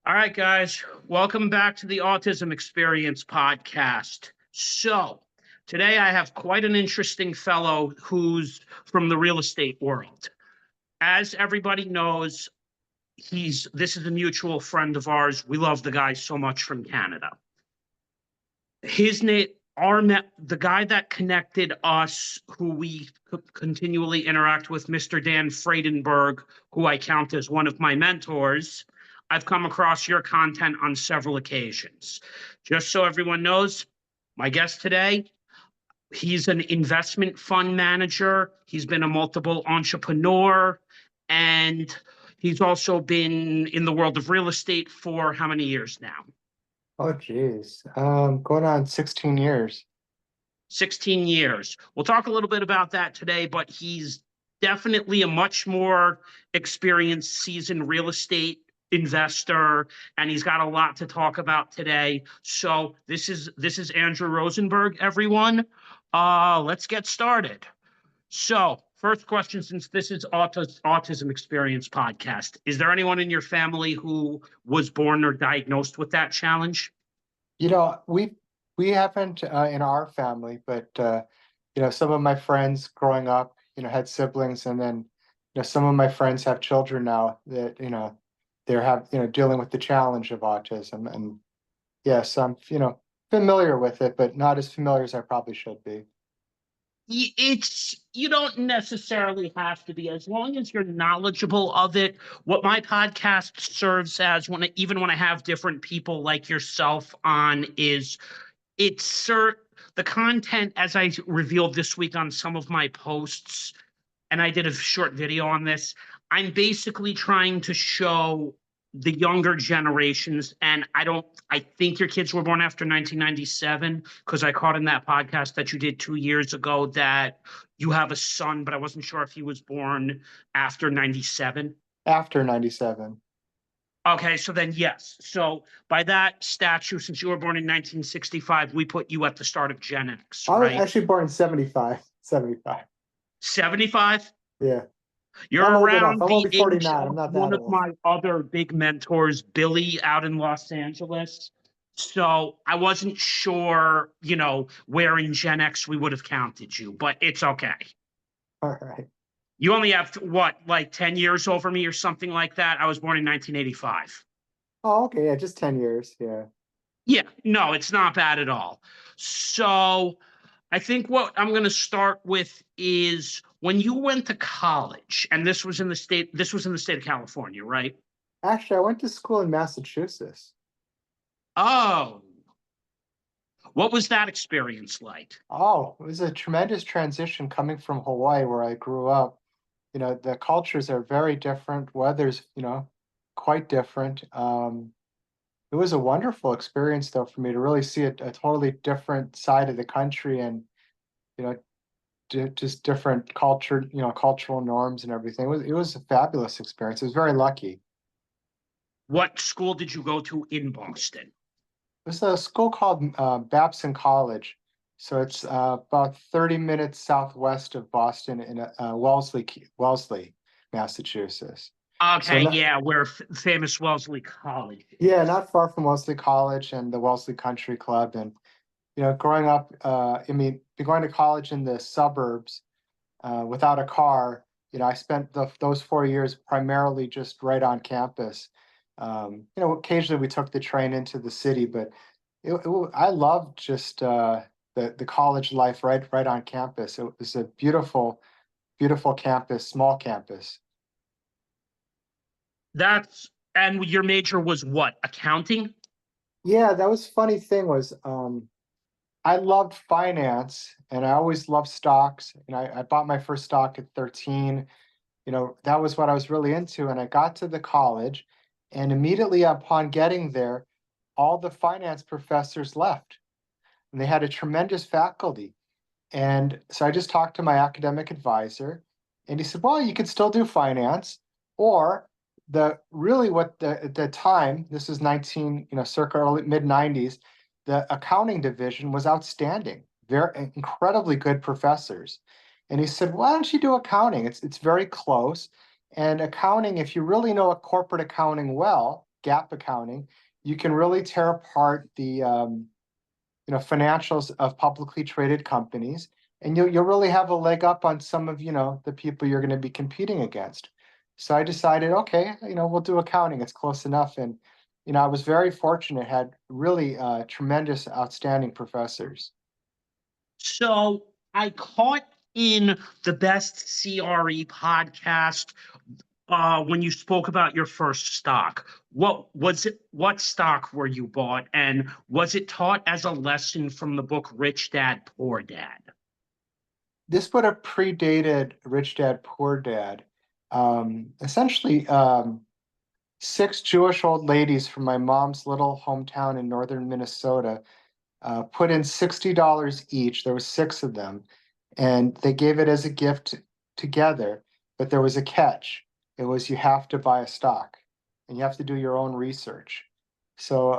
All right, guys, welcome back to the Autism Experience Podcast. So, today I have quite an interesting fellow who's from the real estate world. As everybody knows, this is a mutual friend of ours. We love the guy so much from Canada. His name, the guy that connected us, who we continually interact with, Mr. Dan Friedenberg, who I count as one of my mentors. I've come across your content on several occasions. Just so everyone knows, my guest today, he's an investment fund manager. He's been a multiple entrepreneur, and he's also been in the world of real estate for how many years now? Oh, geez. Going on 16 years. 16 years. We'll talk a little bit about that today, but he's definitely a much more experienced, seasoned real estate investor, and he's got a lot to talk about today. So this is Andrew Rosenberg, everyone. Let's get started. So first question, since this is Autism Experience Podcast, is there anyone in your family who was born or diagnosed with that challenge? We haven't in our family, but some of my friends growing up, had siblings, and then some of my friends have children now that they're dealing with the challenge of autism, and yes, I'm familiar with it, but not as familiar as I probably should be. You don't necessarily have to be, as long as you're knowledgeable of it. What my podcast serves as, even when I have different people like yourself on, is the content, as I revealed this week on some of my posts, and I did a short video on this. I'm basically trying to show the younger generations, and I think your kids were born after 1997, because I caught in that podcast that you did 2 years ago that you have a son, but I wasn't sure if he was born after 97. After 97. Okay, so then yes. So by that statute, since you were born in 1965, we put you at the start of Gen X, I was right? actually born in 75. 75. 75? Yeah. You're I'm old around enough. I'm the only age 49. I'm of not one that of old. my other big mentors, Billy, out in Los Angeles. So I wasn't sure, where in Gen X we would have counted you, but it's okay. All right. You only have, what, like 10 years over me or something like that? I was born in 1985. Oh, okay. Yeah, just 10 years. Yeah. Yeah, no, it's not bad at all. So I think what I'm going to start with is when you went to college, and this was in the state of California, right? Actually, I went to school in Massachusetts. Oh, what was that experience like? Oh, it was a tremendous transition coming from Hawaii, where I grew up. The cultures are very different. Weather's, quite different. It was a wonderful experience, though, for me to really see a totally different side of the country, and, you know, just different cultural norms and everything. It was a fabulous experience. I was very lucky. What school did you go to in Boston? It was a school called Babson College. So it's about 30 minutes southwest of Boston in Wellesley, Massachusetts. So Okay, not, yeah, we're famous Wellesley College. yeah, not far from Wellesley College and the Wellesley Country Club. And, growing up, going to college in the suburbs without a car, I spent those 4 years primarily just right on campus. Occasionally we took the train into the city, but I loved just the college life right on campus. It was a beautiful, beautiful campus, small campus. And your major was what? Accounting? Yeah, that was funny thing was I loved finance, and I always loved stocks. And I bought my first stock at 13. That was what I was really into. And I got to the college, and immediately upon getting there, all the finance professors left, and they had a tremendous faculty. And so I just talked to my academic advisor, and he said, well, you could still do finance, or at the time, this is circa early mid 90s, the accounting division was outstanding, very incredibly good professors. And he said, why don't you do accounting? It's very close. And accounting, if you really know a corporate accounting well, GAAP accounting, you can really tear apart the financials of publicly traded companies, and you'll really have a leg up on some of the people you're going to be competing against. So I decided, okay, we'll do accounting. It's close enough, and I was very fortunate. Had really tremendous, outstanding professors. So I caught in the Best CRE podcast when you spoke about your first stock. What was it? What stock were you bought? And was it taught as a lesson from the book Rich Dad, Poor Dad? This would have predated Rich Dad, Poor Dad. Essentially, six Jewish old ladies from my mom's little hometown in northern Minnesota put in $60 each. There was six of them, and they gave it as a gift together. But there was a catch. It was you have to buy a stock, and you have to do your own research. So,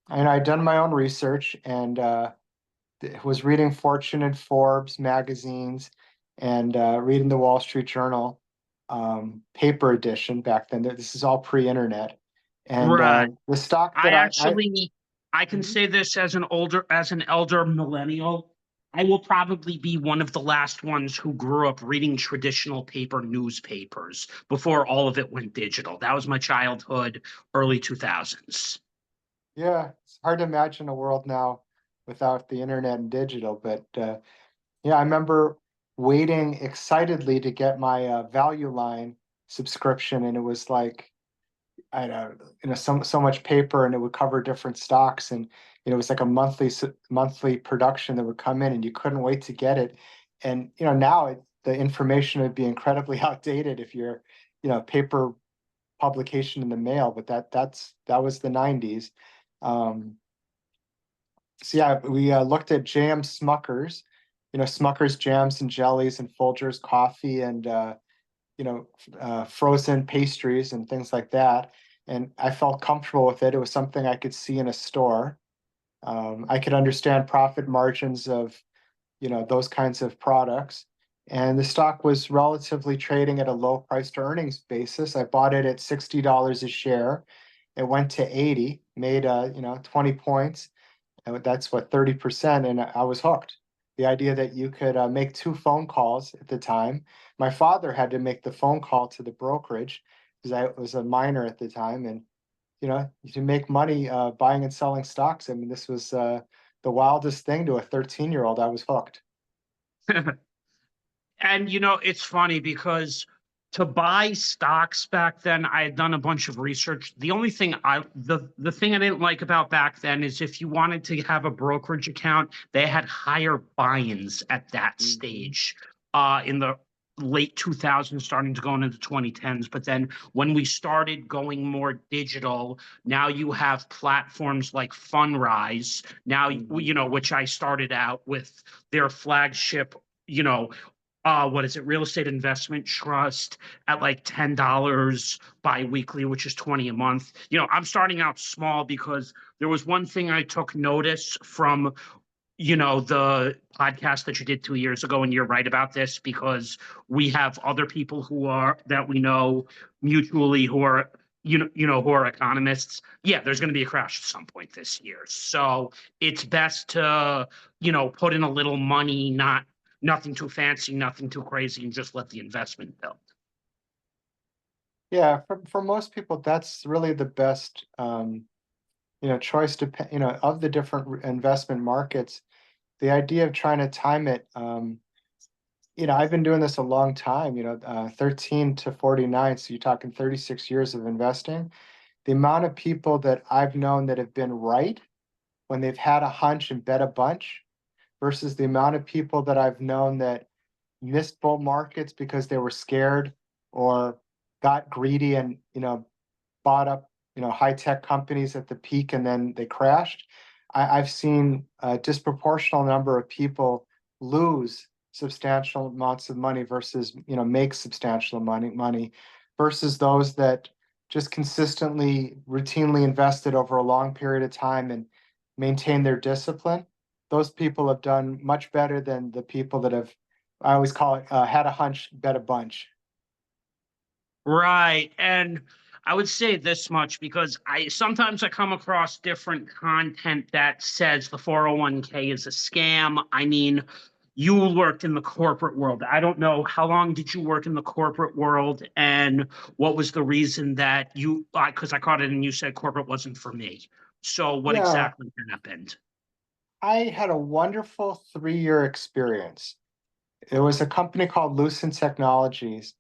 and I'd done my own research, and was reading Fortune and Forbes magazines, and reading the Wall Street Journal paper edition back then. This is all pre-internet, and Right. the stock I that actually, I can Mhm. say this as an elder millennial. I will probably be one of the last ones who grew up reading traditional paper newspapers before all of it went digital. That was my childhood, early 2000s. Yeah, it's hard to imagine a world now without the internet and digital, but yeah, I remember waiting excitedly to get my Value Line subscription, and it was like I don't know, so much paper, and it would cover different stocks, and it was like a monthly production that would come in, and you couldn't wait to get it. And now the information would be incredibly outdated if you're paper publication in the mail, but that was the 90s. Um, so yeah, we looked at jam Smuckers, Smuckers jams and jellies and Folgers coffee, and frozen pastries and things like that. And I felt comfortable with it. It was something I could see in a store. I could understand profit margins of, those kinds of products. And the stock was relatively trading at a low price to earnings basis. I bought it at $60 a share. It went to 80, made 20 points. And that's what, 30%. And I was hooked. The idea that you could make two phone calls at the time. My father had to make the phone call to the brokerage because I was a minor at the time. And, you can make money buying and selling stocks. I mean, this was the wildest thing to a 13-year-old. I was hooked. And it's funny because to buy stocks back then, I had done a bunch of research. The only thing the thing I didn't like about back then is if you wanted to have a brokerage account, they had higher buy-ins at that Mhm. stage, in the late 2000s, starting to go into the 2010s. But then when we started going more digital, now you have platforms like Fundrise, now, Mhm. which I started out with their flagship, you know, what is it, real estate investment trust at like $10 biweekly, which is 20 a month. I'm starting out small because there was one thing I took notice from, the podcast that you did 2 years ago, and you're right about this because we have other people that we know mutually who are, who are economists. Yeah, there's going to be a crash at some point this year. So it's best to, put in a little money, nothing too fancy, nothing too crazy, and just let the investment build. Yeah, for most people, that's really the best choice to of the different investment markets. The idea of trying to time it, I've been doing this a long time, 13 to 49, so you're talking 36 years of investing. The amount of people that I've known that have been right when they've had a hunch and bet a bunch versus the amount of people that I've known that missed bull markets because they were scared or got greedy and, bought up, high tech companies at the peak and then they crashed. I've seen a disproportional number of people lose substantial amounts of money versus, make substantial money versus those that just consistently, routinely invested over a long period of time and maintain their discipline. Those people have done much better than the people that have, I always call it, had a hunch, bet a bunch. Right. And I would say this much because sometimes I come across different content that says the 401k is a scam. I mean, you worked in the corporate world. I don't know, how long did you work in the corporate world, and what was the reason that you, because I caught it and you said corporate wasn't for me. So what Yeah, exactly happened? I had a wonderful 3-year experience. It was a company called Lucent Technologies.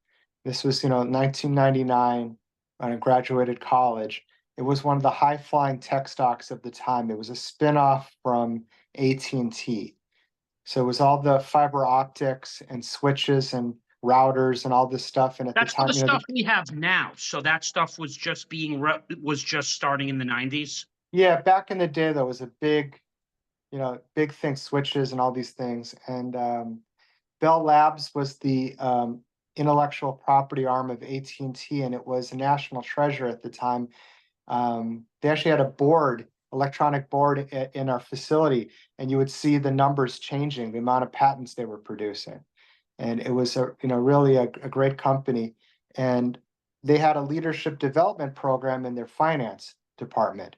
This was, 1999 when I graduated college. It was one of the high-flying tech stocks of the time. It was a spin-off from AT&T. So it was all the fiber optics and switches and routers and all this stuff. And at the That's for the time, stuff we have now. So that stuff was just was just starting in the 90s. yeah, back in the day, there was a big, big thing, switches and all these things. And Bell Labs was the intellectual property arm of AT&T, and T, and it was a national treasure at the time. They actually had a board, electronic board in our facility, and you would see the numbers changing, the amount of patents they were producing. And it was really a great company. And they had a leadership development program in their finance department.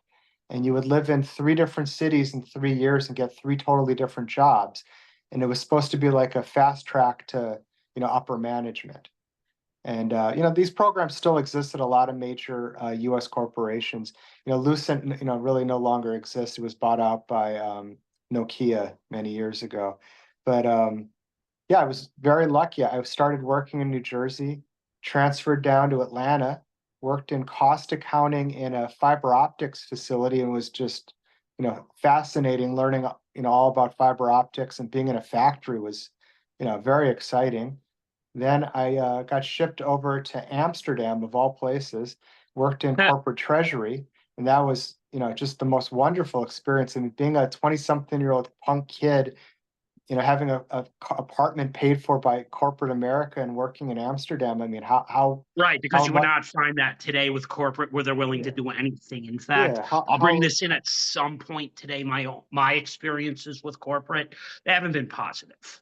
And you would live in 3 different cities in 3 years and get 3 totally different jobs. And it was supposed to be like a fast track to, upper management. And these programs still exist at a lot of major U.S. corporations. Lucent, really no longer exists. It was bought out by Nokia many years ago. But yeah, I was very lucky. I started working in New Jersey, transferred down to Atlanta, worked in cost accounting in a fiber optics facility, and was just, fascinating learning, all about fiber optics, and being in a factory was, very exciting. Then I got shipped over to Amsterdam, of all places, worked in corporate treasury, and that was, just the most wonderful experience. And being a 20-something-year-old punk kid, having a apartment paid for by corporate America and working in Amsterdam. I mean, Right, because how you would much? not find that today with corporate where they're willing to Yeah, do anything. In fact, yeah. I'll bring this in at some point today. My experiences with corporate, they haven't been positive.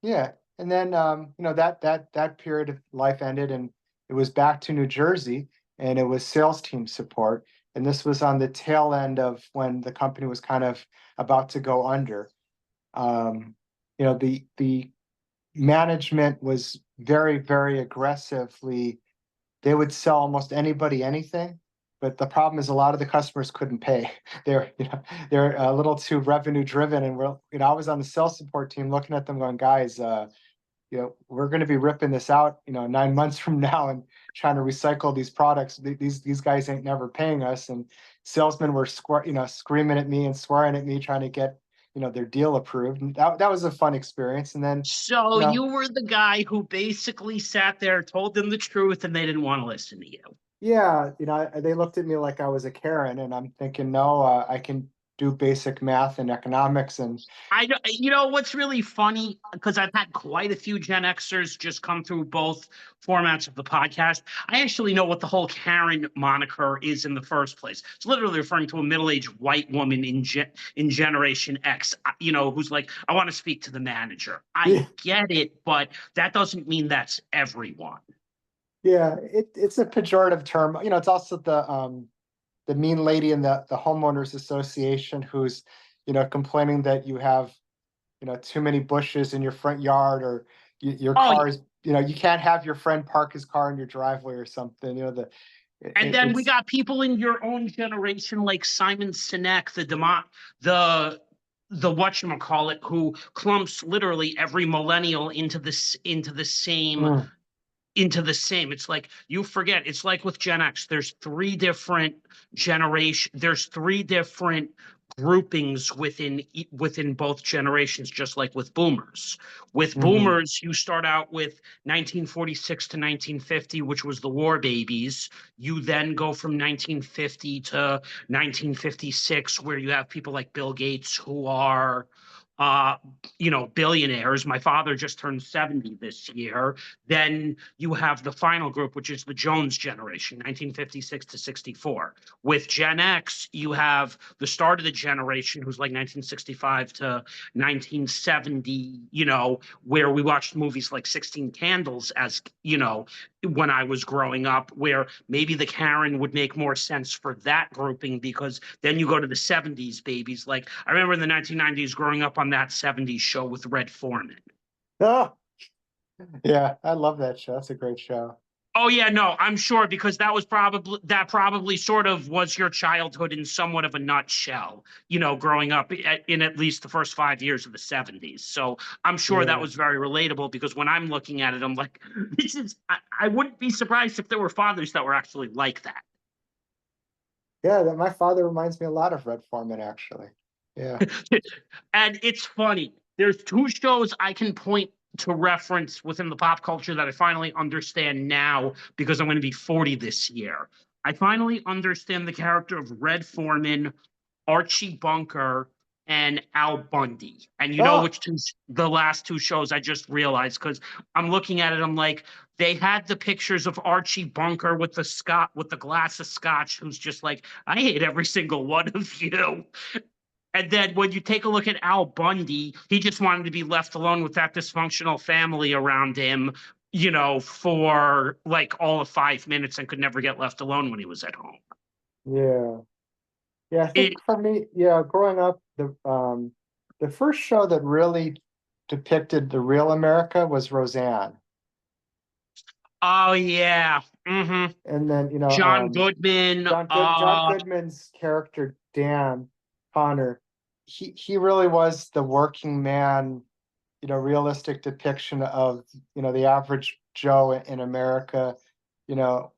Yeah, and then that period of life ended, and it was back to New Jersey, and it was sales team support, and this was on the tail end of when the company was kind of about to go under. The management was very, very aggressively. They would sell almost anybody anything, but the problem is a lot of the customers couldn't pay. They're a little too revenue driven, and I was on the sales support team looking at them going, guys, we're going to be ripping this out, 9 months from now, and trying to recycle these products. These guys ain't never paying us. And salesmen were screaming at me and swearing at me, trying to get, their deal approved. And that was a fun experience. And then, So you know, you were the guy who basically sat there, told them the truth, and they didn't want to listen to you. yeah, they looked at me like I was a Karen, and I'm thinking, no, I can do basic math and economics, and You know what's really funny, because I've had quite a few Gen Xers just come through both formats of the podcast. I actually know what the whole Karen moniker is in the first place. It's literally referring to a middle-aged white woman in Generation X, who's like, I want to speak to the manager. I yeah, get it, but that doesn't mean that's everyone. yeah, it's a pejorative term. It's also the mean lady in the homeowners association who's, complaining that you have, too many bushes in your front yard, or your Oh, car is, you can't have your friend park his car in your driveway or something. and then we It's got people in your own generation like Simon Sinek, the whatchamacallit, who clumps literally every millennial mm, into the same. It's like you forget. It's like with Gen X. There's three different groupings within both generations, just like with boomers. With mhm, boomers, you start out with 1946 to 1950, which was the war babies. You then go from 1950 to 1956, where you have people like Bill Gates who are uh billionaires. My father just turned 70 this year. Then you have the final group, which is the Jones generation, 1956 to 64. With Gen X, you have the start of the generation, who's like 1965 to 1970, where we watched movies like 16 Candles when I was growing up, where maybe the Karen would make more sense for that grouping, because then you go to the 70s babies. Like I remember in the 1990s growing up on that 70s show with Red Foreman. Oh, yeah, I love that show. That's a great show. Oh yeah, no, I'm sure, because that probably sort of was your childhood in somewhat of a nutshell, growing up in at least the first 5 years of the 70s. So I'm sure that Yeah. was very relatable, because when I'm looking at it, I'm like, I wouldn't be surprised if there were fathers that were actually like that. Yeah, that my father reminds me a lot of Red Foreman, actually. Yeah. And it's funny. There's two shows I can point to reference within the pop culture that I finally understand now, because I'm going to be 40 this year. I finally understand the character of Red Foreman, Archie Bunker, and Al Bundy. And you know Oh, which two, the last two shows I just realized, because I'm looking at it, I'm like, they had the pictures of Archie Bunker with the glass of scotch, who's just like, I hate every single one of you. And then when you take a look at Al Bundy, he just wanted to be left alone with that dysfunctional family around him, for like all of 5 minutes, and could never get left alone when he was at home. yeah. Yeah, I think It, for me, yeah, growing up, the first show that really depicted the real America was Roseanne. oh yeah, hmm And then, John Goodman. John Goodman's character, Dan Connor, he really was the working man, realistic depiction of, the average Joe in America, you know,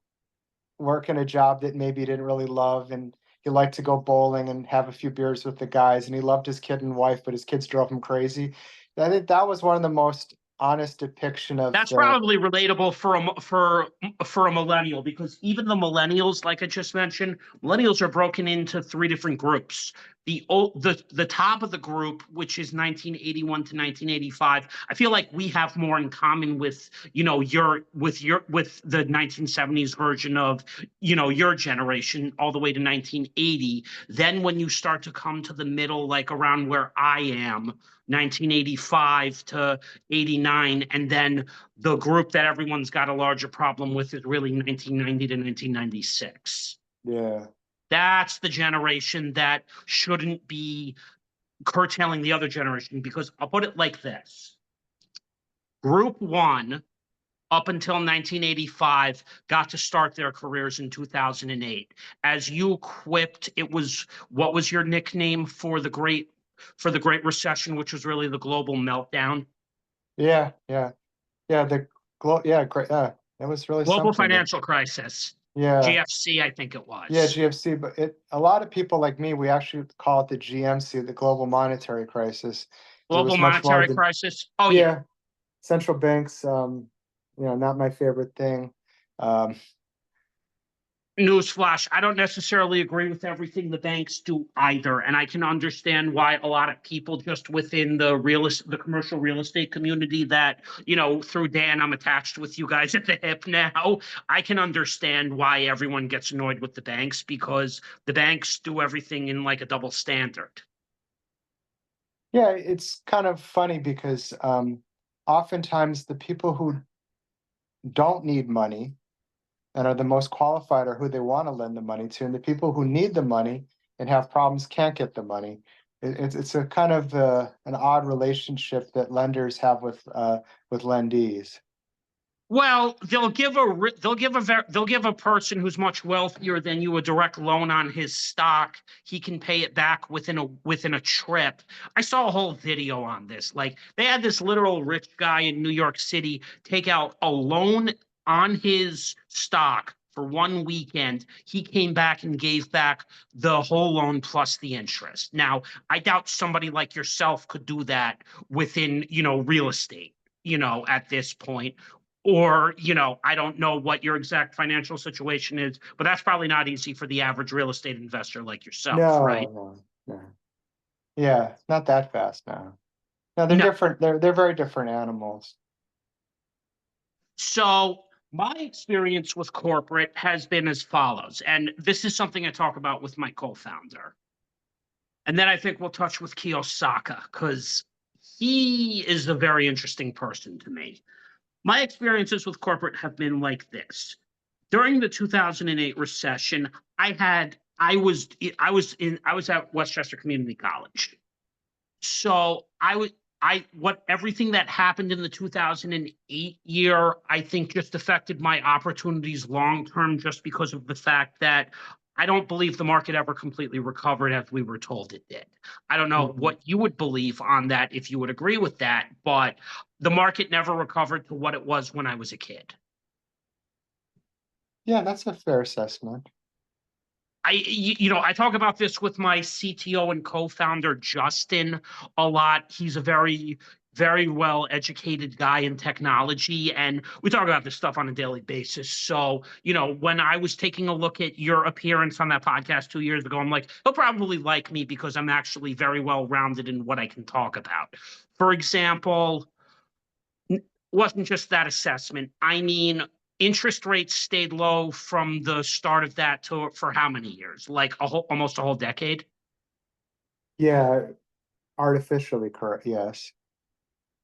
working a job that maybe he didn't really love, and he liked to go bowling and have a few beers with the guys, and he loved his kid and wife, but his kids drove him crazy. I think that was one of the most honest depiction of That's the. probably relatable for a millennial, because even the millennials, like I just mentioned, millennials are broken into three different groups. The top of the group, which is 1981 to 1985, I feel like we have more in common with with the 1970s version of your generation, all the way to 1980. Then when you start to come to the middle, like around where I am, 1985 to 89, and then the group that everyone's got a larger problem with is really 1990 to 1996. Yeah, That's the generation that shouldn't be curtailing the other generation, because I'll put it like this. Group one, up until 1985, got to start their careers in 2008. As you quipped, what was your nickname for the Great Recession, which was really the global meltdown? yeah, yeah, yeah. Yeah, great. Yeah, it was really Global something. financial crisis. Yeah, GFC, I think it yeah, was. GFC, but a lot of people like me, we actually call it the GMC, the global monetary crisis, because it Global was much more monetary than. crisis. Oh yeah. Yeah, central banks, not my favorite thing. Um, Newsflash, I don't necessarily agree with everything the banks do either, and I can understand why a lot of people just within the commercial real estate community that, through Dan, I'm attached with you guys at the hip now. I can understand why everyone gets annoyed with the banks, because the banks do everything in like a double standard. yeah, it's kind of funny because oftentimes the people who don't need money and are the most qualified are who they want to lend the money to, and the people who need the money and have problems can't get the money. It's a kind of an odd relationship that lenders have with lendees. Well, they'll give a person who's much wealthier than you a direct loan on his stock. He can pay it back within a trip. I saw a whole video on this. Like they had this literal rich guy in New York City take out a loan on his stock for one weekend. He came back and gave back the whole loan plus the interest. Now, I doubt somebody like yourself could do that within, real estate, at this point. Or, I don't know what your exact financial situation is, but that's probably not easy for the average real estate investor like yourself, right? No, no, no. Yeah, not that fast now. No, they're No. different. They're very different animals. So my experience with corporate has been as follows, and this is something I talk about with my co-founder. And then I think we'll touch with Kiyosaka, because he is a very interesting person to me. My experiences with corporate have been like this. During the 2008 recession, I was at Westchester Community College. So everything that happened in the 2008 year, I think just affected my opportunities long term, just because of the fact that I don't believe the market ever completely recovered as we were told it did. I don't know Mhm. what you would believe on that, if you would agree with that, but the market never recovered to what it was when I was a kid. Yeah, that's a fair assessment. I talk about this with my CTO and co-founder, Justin, a lot. He's a very, very well educated guy in technology, and we talk about this stuff on a daily basis. So, when I was taking a look at your appearance on that podcast 2 years ago, I'm like, he'll probably like me because I'm actually very well rounded in what I can talk about. For example, wasn't just that assessment. I mean, interest rates stayed low from the start of that to for how many years? Like almost a whole decade. Yeah, artificially correct. Yes.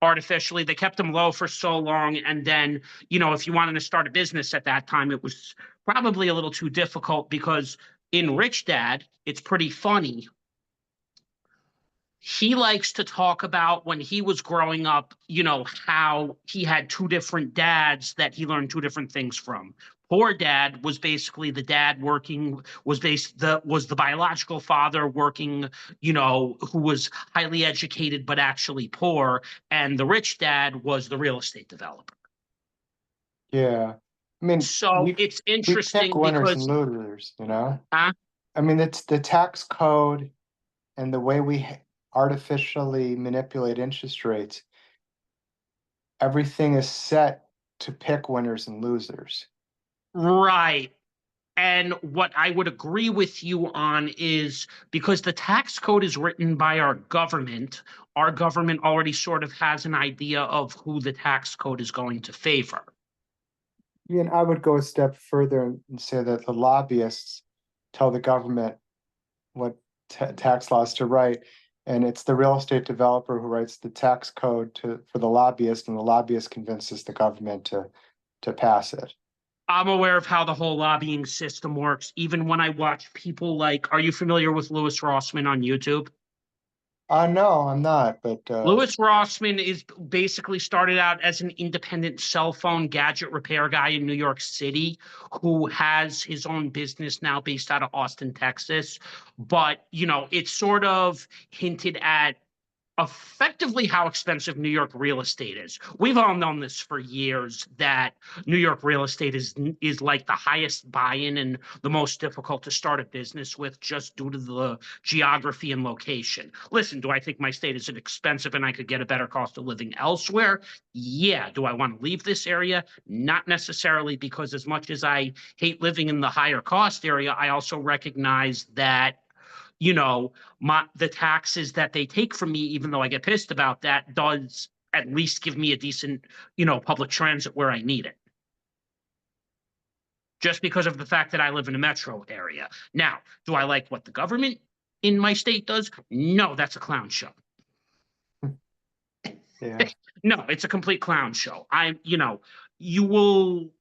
Artificially, they kept them low for so long, and then if you wanted to start a business at that time, it was probably a little too difficult because in Rich Dad, it's pretty funny. He likes to talk about when he was growing up, how he had two different dads that he learned two different things from. Poor dad was basically the dad working, was the biological father working, who was highly educated but actually poor, and the rich dad was the real estate developer. Yeah. I mean, So it's we pick interesting winners and because losers, you know? uh, I mean, it's the tax code and the way we artificially manipulate interest rates. Everything is set to pick winners and losers. right. And what I would agree with you on is because the tax code is written by our government already sort of has an idea of who the tax code is going to favor. And I would go a step further and say that the lobbyists tell the government what tax laws to write, and it's the real estate developer who writes the tax code for the lobbyist, and the lobbyist convinces the government to pass it. I'm aware of how the whole lobbying system works. Even when I watch people like, are you familiar with Louis Rossman on YouTube? No, I'm not, but Louis Rossman is basically started out as an independent cell phone gadget repair guy in New York City who has his own business now based out of Austin, Texas. But, it's sort of hinted at effectively how expensive New York real estate is. We've all known this for years that New York real estate is like the highest buy-in and the most difficult to start a business with just due to the geography and location. Listen, do I think my state is expensive and I could get a better cost of living elsewhere? Yeah. Do I want to leave this area? Not necessarily, because as much as I hate living in the higher cost area, I also recognize that the taxes that they take from me, even though I get pissed about that, does at least give me a decent, public transit where I need it. Just because of the fact that I live in a metro area. Now, do I like what the government in my state does? No, that's a clown show. yeah. No, it's a complete clown show. You will,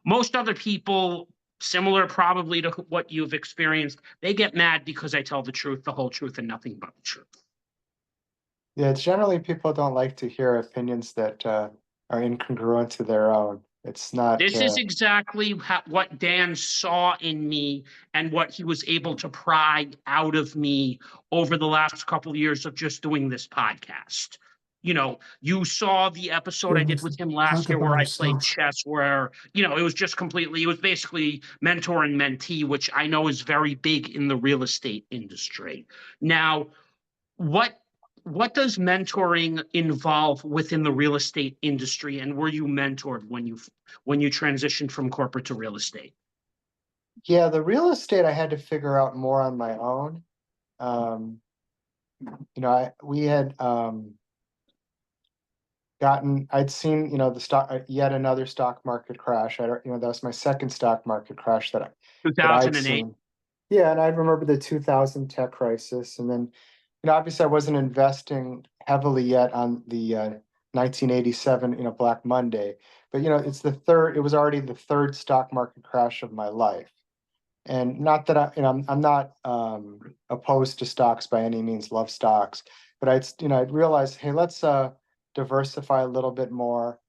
most other people similar probably to what you've experienced, they get mad because I tell the truth, the whole truth, and nothing but the truth. Yeah, generally people don't like to hear opinions that are incongruent to their own. It's not, This is exactly what Dan saw in me and what he was able to pry out of me over the last couple of years of just doing this podcast. You saw the episode I did with him last talk year where about I played yourself. chess, where, it was basically mentor and mentee, which I know is very big in the real estate industry. Now, what what does mentoring involve within the real estate industry, and were you mentored when you transitioned from corporate to real estate? Yeah, the real estate I had to figure out more on my own. Um, we had I'd seen, the stock, yet another stock market crash. I don't, that was my second stock market crash that I'd 2008. seen. Yeah, and I remember the 2000 tech crisis, and then, obviously I wasn't investing heavily yet on 1987, Black Monday. But it was already the third stock market crash of my life. And not that I'm not opposed to stocks by any means, love stocks, but I'd realized, hey, let's diversify a little bit more,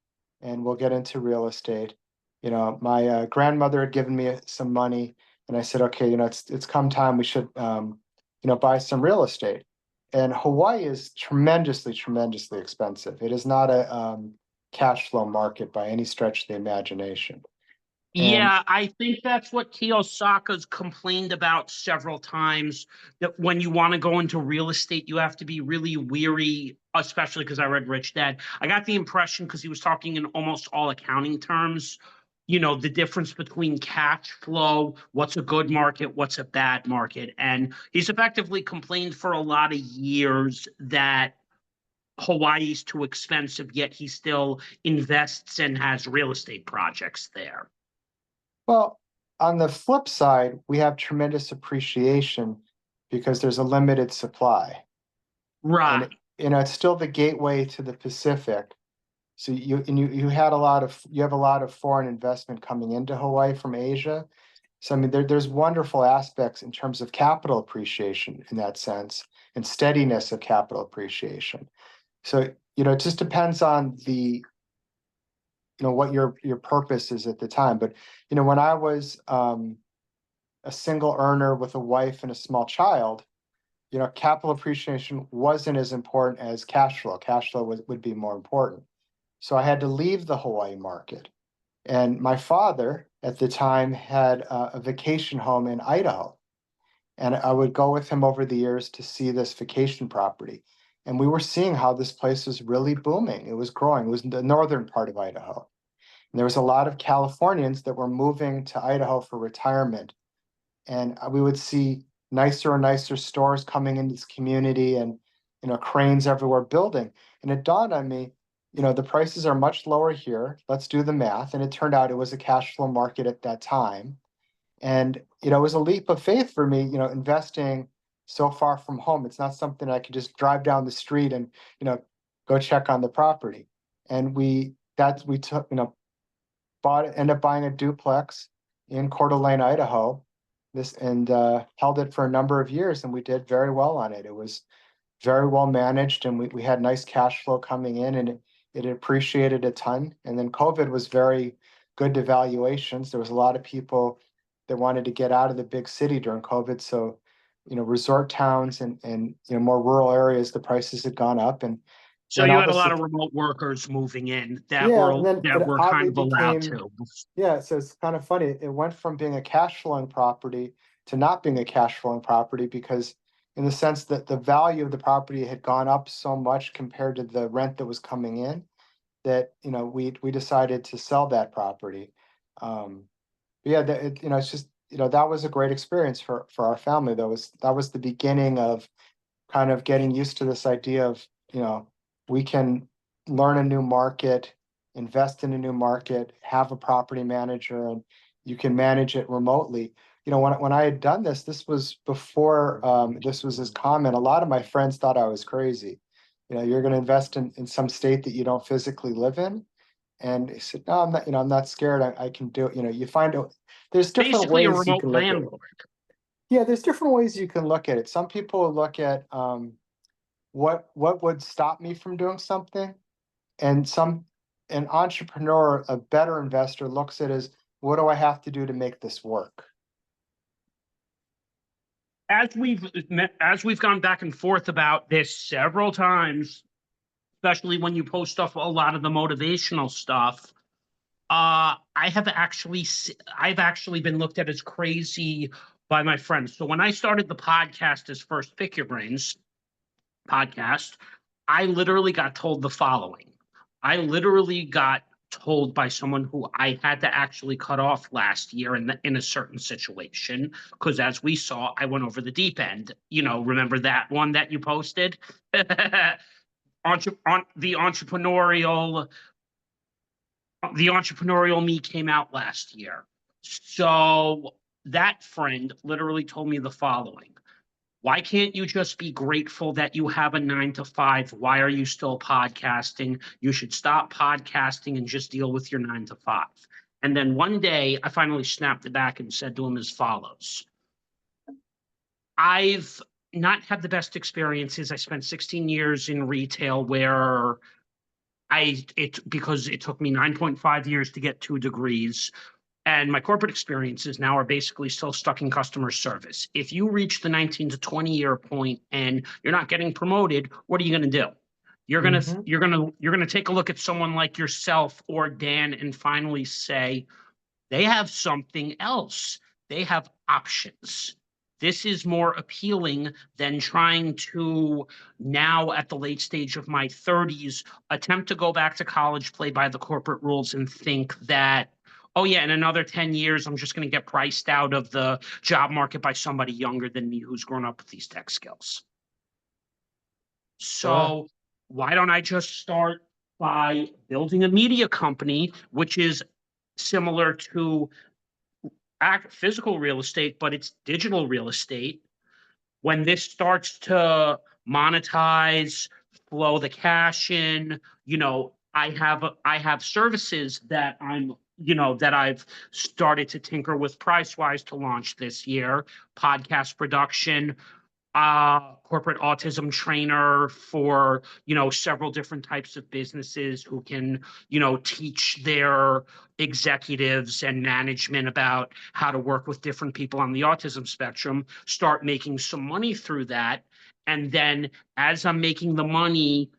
and we'll get into real estate. My grandmother had given me some money, and I said, okay, it's come time, we should buy some real estate. And Hawaii is tremendously, tremendously expensive. It is not a cash flow market by any stretch of the imagination. And Yeah, I think that's what Kiyosaka's complained about several times, that when you want to go into real estate, you have to be really weary, especially because I read Rich Dad. I got the impression, because he was talking in almost all accounting terms, the difference between cash flow, what's a good market, what's a bad market. And he's effectively complained for a lot of years that Hawaii's too expensive, yet he still invests and has real estate projects there. well, on the flip side, we have tremendous appreciation because there's a limited supply. And Right. it's still the gateway to the Pacific. So you have a lot of foreign investment coming into Hawaii from Asia. So I mean, there's wonderful aspects in terms of capital appreciation in that sense, and steadiness of capital appreciation. So it just depends on what your purpose is at the time. But when I was a single earner with a wife and a small child, capital appreciation wasn't as important as cash flow. Cash flow would be more important. So I had to leave the Hawaii market. And my father at the time had a vacation home in Idaho. And I would go with him over the years to see this vacation property. And we were seeing how this place was really booming. It was growing. It was in the northern part of Idaho. And there was a lot of Californians that were moving to Idaho for retirement. And we would see nicer and nicer stores coming into this community, and cranes everywhere building. And it dawned on me, the prices are much lower here. Let's do the math. And it turned out it was a cash flow market at that time. And it was a leap of faith for me, investing so far from home. It's not something I could just drive down the street and go check on the property. And we took ended up buying a duplex in Coeur d'Alene, Idaho, and held it for a number of years, and we did very well on it. It was very well managed, and we had nice cash flow coming in, and it appreciated a ton. And then COVID was very good to valuations. There was a lot of people that wanted to get out of the big city during COVID. So, resort towns and more rural areas, the prices had gone up. And So when you all had a this, lot of remote workers moving in that yeah, were and then it kind oddly of allowed became, to. yeah, so it's kind of funny. It went from being a cash flowing property to not being a cash flowing property, because in the sense that the value of the property had gone up so much compared to the rent that was coming in, that we decided to sell that property. But yeah, it's just that was a great experience for our family. That was the beginning of kind of getting used to this idea of we can learn a new market, invest in a new market, have a property manager, and you can manage it remotely. When I had done this was before this was as common. A lot of my friends thought I was crazy. You're going to invest in some state that you don't physically live in. And I said, no, I'm not, I'm not scared. I can do it. You find out there's different Basically, a ways you remote can look at it. landlord. Yeah, there's different ways you can look at it. Some people look at what would stop me from doing something, and an entrepreneur, a better investor, looks at it as, what do I have to do to make this work? As we've gone back and forth about this several times, especially when you post off a lot of the motivational stuff, I've actually been looked at as crazy by my friends. So when I started the podcast as First Pick Your Brains podcast, I literally got told the following. I literally got told by someone who I had to actually cut off last year in a certain situation, because as we saw, I went over the deep end. Remember that one that you posted? the entrepreneurial me came out last year. So that friend literally told me the following. Why can't you just be grateful that you have a 9 to 5? Why are you still podcasting? You should stop podcasting and just deal with your 9 to 5. And then one day I finally snapped it back and said to him as follows. I've not had the best experiences. I spent 16 years in retail where because it took me 9.5 years to get 2 degrees. And my corporate experiences now are basically still stuck in customer service. If you reach the 19 to 20 year point and you're not getting promoted, what are you going to do? You're going to Mhm. you're going to take a look at someone like yourself or Dan and finally say, they have something else. They have options. This is more appealing than trying to, now at the late stage of my 30s, attempt to go back to college, play by the corporate rules, and think that, oh, yeah, in another 10 years, I'm just going to get priced out of the job market by somebody younger than me who's grown up with these tech skills. Sure. So why don't I just start by building a media company, which is similar to physical real estate, but it's digital real estate. When this starts to monetize, flow the cash in, I have services that that I've started to tinker with price wise to launch this year. Podcast production, corporate autism trainer for several different types of businesses who can teach their executives and management about how to work with different people on the autism spectrum, start making some money through that. And then as I'm making the money,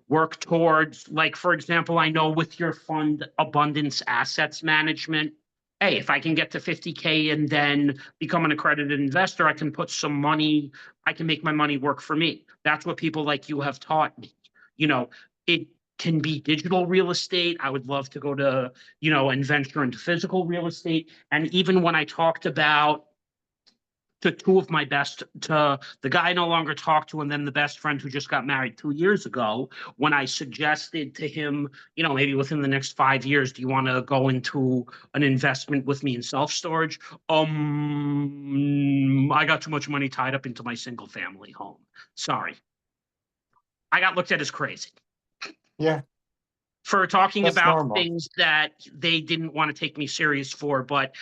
work towards, like, for example, I know with your fund abundance assets management, hey, if I can get to 50K and then become an accredited investor, I can put some money, I can make my money work for me. That's what people like you have taught me. It can be digital real estate. I would love to go to, and venture into physical real estate. And even when I talked about to two of my best, to the guy I no longer talk to, and then the best friend who just got married 2 years ago, when I suggested to him, maybe within the next 5 years, do you want to go into an investment with me in self-storage? I got too much money tied up into my single family home. Sorry. I got looked at as crazy Yeah, for talking that's about normal. things that they didn't want to take me serious for, but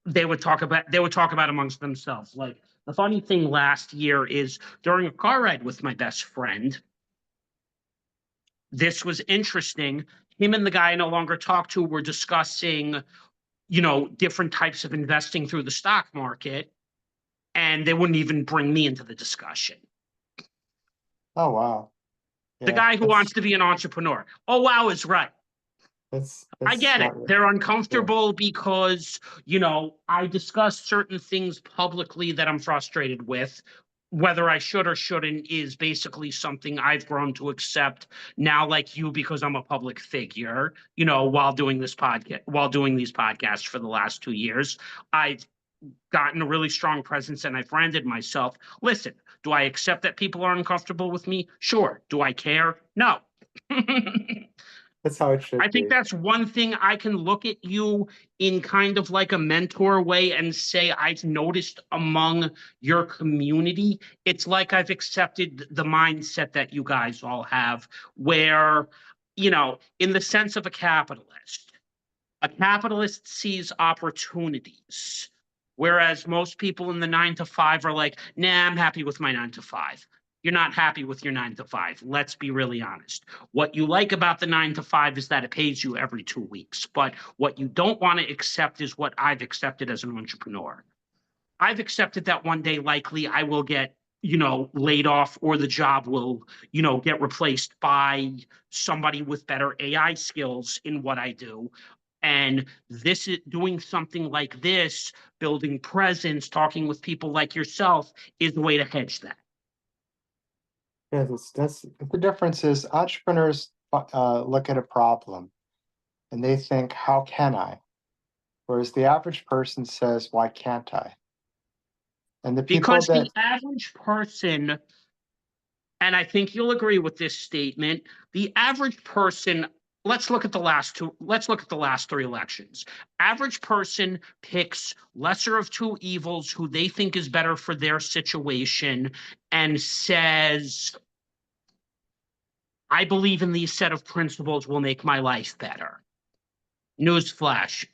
they would talk about amongst themselves. Like, the funny thing last year is during a car ride with my best friend, this was interesting. Him and the guy I no longer talk to were discussing, different types of investing through the stock market, and they wouldn't even bring me into the discussion. Oh, wow. The Yeah, guy who wants to be an entrepreneur. Oh, wow, is right. I that's get it. not. They're Yeah. uncomfortable because, I discuss certain things publicly that I'm frustrated with. Whether I should or shouldn't is basically something I've grown to accept now, like you, because I'm a public figure, while doing these podcasts for the last 2 years. I've gotten a really strong presence and I've branded myself. Listen, do I accept that people are uncomfortable with me? Sure. Do I care? No. That's how it I should think be. that's one thing I can look at you in kind of like a mentor way and say, I've noticed among your community, it's like I've accepted the mindset that you guys all have, where, in the sense of a capitalist sees opportunities, whereas most people in the 9 to 5 are like, nah, I'm happy with my 9 to 5. You're not happy with your 9 to 5. Let's be really honest. What you like about the 9 to 5 is that it pays you every 2 weeks. But what you don't want to accept is what I've accepted as an entrepreneur. I've accepted that one day likely I will get, laid off, or the job will, get replaced by somebody with better AI skills in what I do. And this is doing something like this, building presence, talking with people like yourself is a way to hedge that. Yeah, that's the difference is entrepreneurs look at a problem and they think, how can I? Whereas the average person says, why can't I? And the people Because that, the average person, and I think you'll agree with this statement, the average person let's look at the last two. Let's look at the last three elections. Average person picks lesser of two evils who they think is better for their situation and says, I believe in these set of principles will make my life better. Newsflash.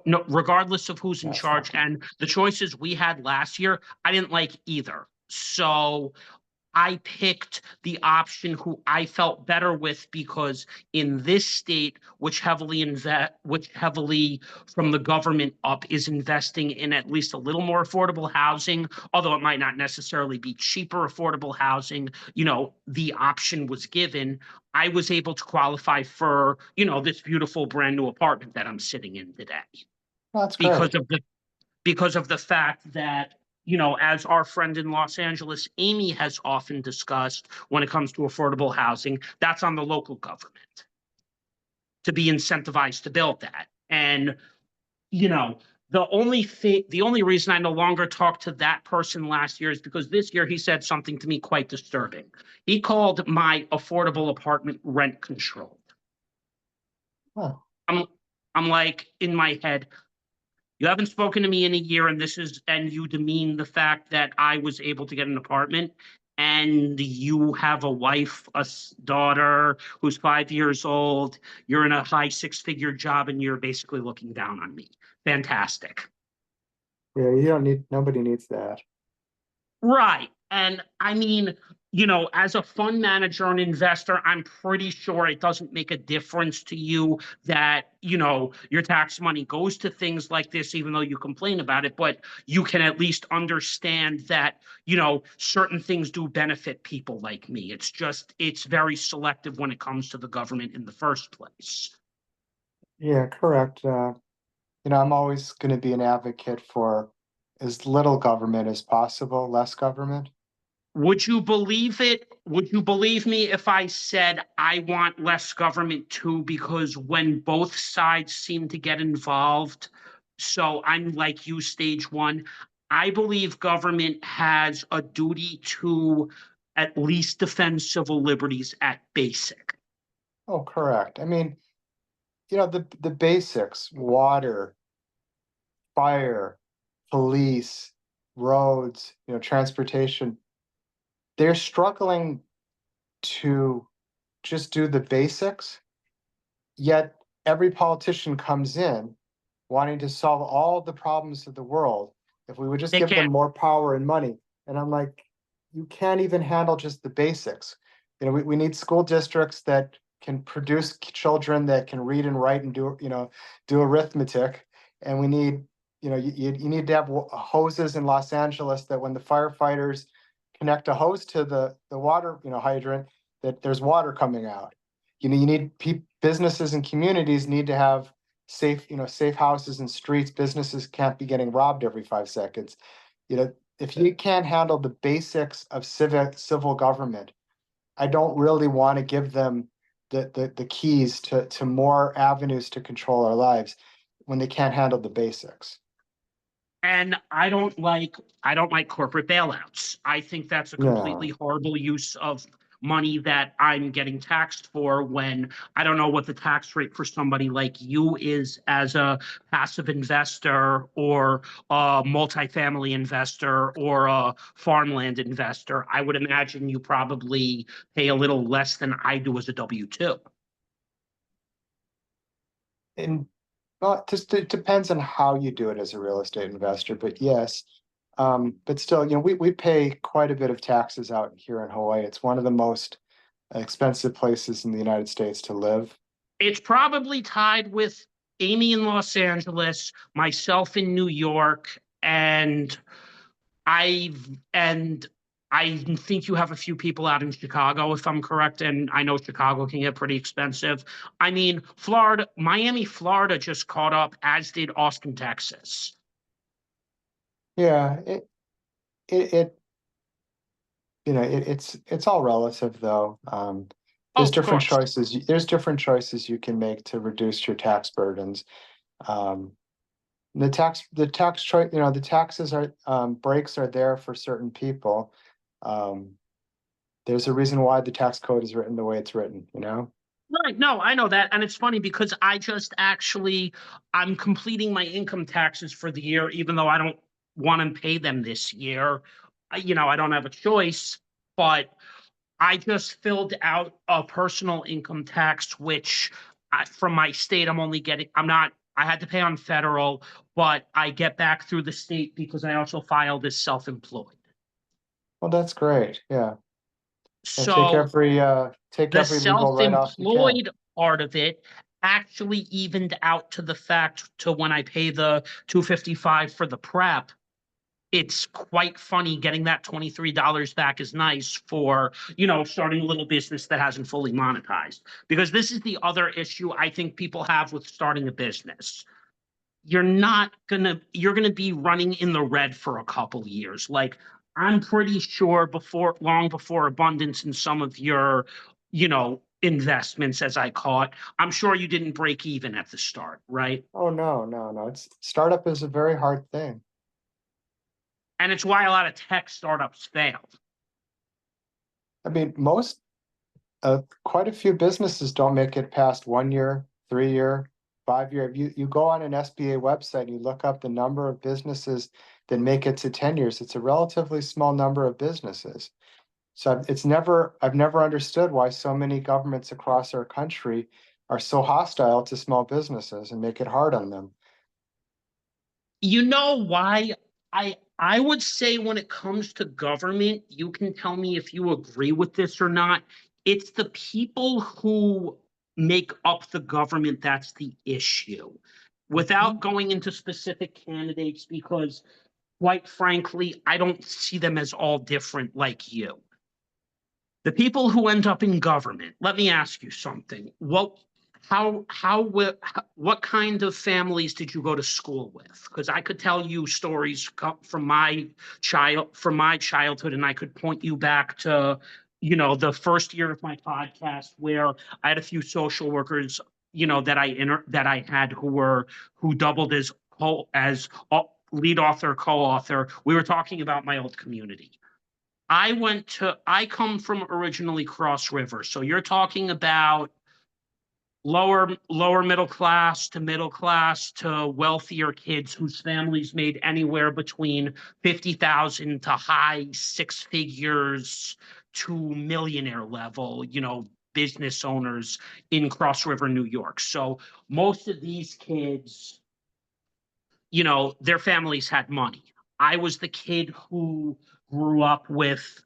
No, regardless of who's in Yes. charge and the choices we had last year, I didn't like either. So I picked the option who I felt better with because in this state, which heavily from the government up is investing in at least a little more affordable housing, although it might not necessarily be cheaper affordable housing, the option was given. I was able to qualify for, this beautiful brand new apartment that I'm sitting in today Well, that's because great. of the fact that, as our friend in Los Angeles, Amy, has often discussed when it comes to affordable housing, that's on the local government to be incentivized to build that. And, the only reason I no longer talked to that person last year is because this year he said something to me quite disturbing. He called my affordable apartment rent controlled. Huh. I'm like, in my head, you haven't spoken to me in a year, and you demean the fact that I was able to get an apartment, and you have a wife, daughter who's 5 years old. You're in a high six-figure job, and you're basically looking down on me. Fantastic. Yeah, nobody needs that. Right. And I mean, as a fund manager and investor, I'm pretty sure it doesn't make a difference to you that, your tax money goes to things like this, even though you complain about it, but you can at least understand that, certain things do benefit people like me. It's very selective when it comes to the government in the first place. Yeah, correct. I'm always going to be an advocate for as little government as possible, less government. Would you believe it? Would you believe me if I said I want less government too? Because when both sides seem to get involved, so I'm like you, stage one, I believe government has a duty to at least defend civil liberties at basic. Oh, correct. I mean, the basics, water, fire, police, roads, transportation, they're struggling to just do the basics, yet every politician comes in wanting to solve all the problems of the world. If we would just They give them can't. more power and money. And I'm like, you can't even handle just the basics. We need school districts that can produce children that can read and write and do arithmetic. And we need, you need to have hoses in Los Angeles that when the firefighters connect a hose to the water, hydrant, that there's water coming out. You need businesses and communities need to have safe houses and streets. Businesses can't be getting robbed every 5 seconds. If you can't handle the basics of civil government, I don't really want to give them the keys to more avenues to control our lives when they can't handle the basics. And I don't like corporate bailouts. I think that's a No. completely horrible use of money that I'm getting taxed for when I don't know what the tax rate for somebody like you is as a passive investor or a multifamily investor or a farmland investor. I would imagine you probably pay a little less than I do as a W-2. And well, just it depends on how you do it as a real estate investor, but yes. But still, we pay quite a bit of taxes out here in Hawaii. It's one of the most expensive places in the United States to live. It's probably tied with Amy in Los Angeles, myself in New York, I've and I think you have a few people out in Chicago, if I'm correct, and I know Chicago can get pretty expensive. I mean, Miami, Florida just caught up, as did Austin, Texas. Yeah, it it's all relative though. Oh, There's of different course. choices. There's different choices you can make to reduce your tax burdens. Um, the taxes are breaks are there for certain people. Um, there's a reason why the tax code is written the way it's written. Right. No, I know that. And it's funny because I'm completing my income taxes for the year, even though I don't want to pay them this year. I don't have a choice, but I just filled out a personal income tax, which from my state, I had to pay on federal, but I get back through the state because I also filed as self-employed. Well, that's great. Yeah. And So take the every legal write-off you can. self-employed part of it actually evened out to the fact to when I pay the 255 for the prep. It's quite funny getting that $23 back is nice for, starting a little business that hasn't fully monetized. Because this is the other issue I think people have with starting a business. You're gonna be running in the red for a couple years. Like I'm pretty sure long before abundance in some of your, investments, as I call it, I'm sure you didn't break even at the start, right? Oh, no, no, no. Startup is a very hard thing. And it's why a lot of tech startups fail. I mean, quite a few businesses don't make it past 1 year, 3 year, 5 year. You go on an SBA website and you look up the number of businesses that make it to 10 years. It's a relatively small number of businesses. So I've never understood why so many governments across our country are so hostile to small businesses and make it hard on them. You know why? I would say when it comes to government, you can tell me if you agree with this or not. It's the people who make up the government that's the issue. Without Mhm. going into specific candidates, because quite frankly, I don't see them as all different like you. The people who end up in government, let me ask you something. What kind of families did you go to school with? Because I could tell you stories from my childhood, and I could point you back to, the first year of my podcast where I had a few social workers, that I had who doubled as lead author, co-author. We were talking about my old community. I come from originally Cross River. So you're talking about lower middle class to wealthier kids whose families made anywhere between 50,000 to high six figures to millionaire level, business owners in Cross River, New York. So most of these kids, their families had money. I was the kid who grew up with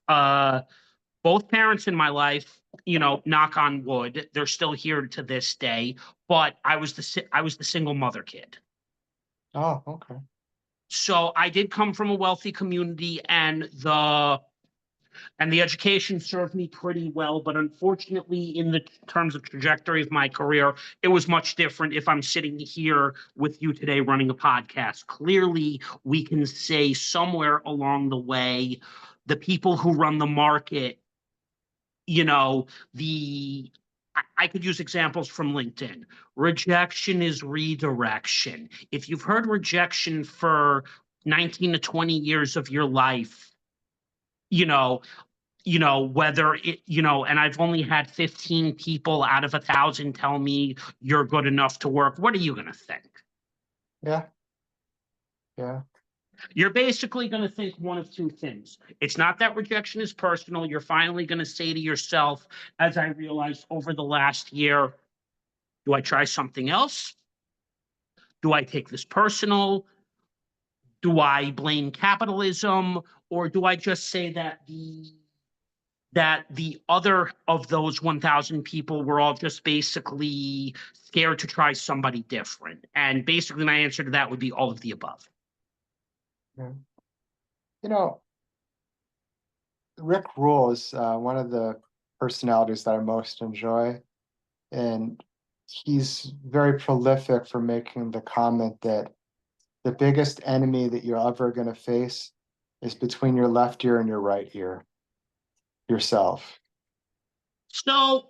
both parents in my life, knock on wood, they're still here to this day, but I was the single mother kid. Oh, okay. So I did come from a wealthy community, and the education served me pretty well, but unfortunately in the terms of trajectory of my career, it was much different. If I'm sitting here with you today running a podcast, clearly we can say somewhere along the way the people who run the market, you know, the I could use examples from LinkedIn. Rejection is redirection. If you've heard rejection for 19 to 20 years of your life, you know, whether it, and I've only had 15 people out of 1,000 tell me you're good enough to work. What are you going to think? Yeah, yeah. You're basically going to think one of two things. It's not that rejection is personal. You're finally going to say to yourself, as I realized over the last year, do I try something else? Do I take this personal? Do I blame capitalism? Or do I just say that the other of those 1,000 people were all just basically scared to try somebody different? And basically my answer to that would be all of the above. Yeah. You know, Rick Rule is one of the personalities that I most enjoy, and he's very prolific for making the comment that the biggest enemy that you're ever going to face is between your left ear and your right ear, yourself. So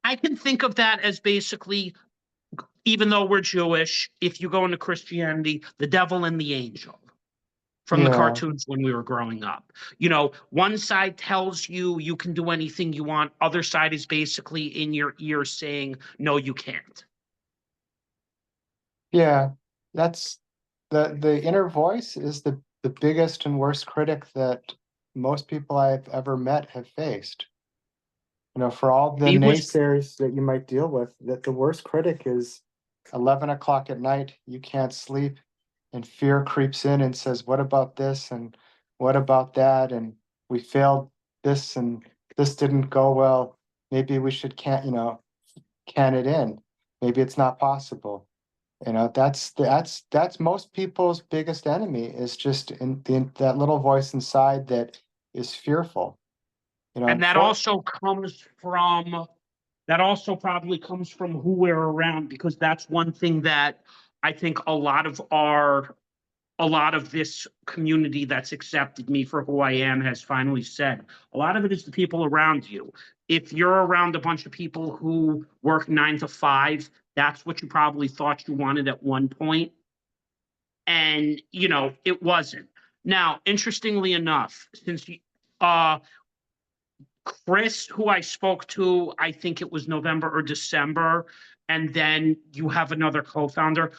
I can think of that as basically, even though we're Jewish, if you go into Christianity, the devil and the angel. from the Yeah. cartoons when we were growing up. You know, one side tells you you can do anything you want, other side is basically in your ear saying, no, you can't. Yeah. That's the inner voice is the biggest and worst critic that most people I've ever met have faced. You know, for all the He was naysayers that you might deal with, that the worst critic is 11 o'clock at night, you can't sleep, and fear creeps in and says, what about this? And what about that? And we failed this and this didn't go well. Maybe we should can it in. Maybe it's not possible. You know, that's most people's biggest enemy is just that little voice inside that is fearful. You know, and that also probably comes from who we're around, because that's one thing that I think a lot of this community that's accepted me for who I am has finally said. A lot of it is the people around you. If you're around a bunch of people who work 9 to 5, that's what you probably thought you wanted at one point, and you know it wasn't. Now, interestingly enough, since uh Chris, who I spoke to, I think it was November or December, and then you have another co-founder.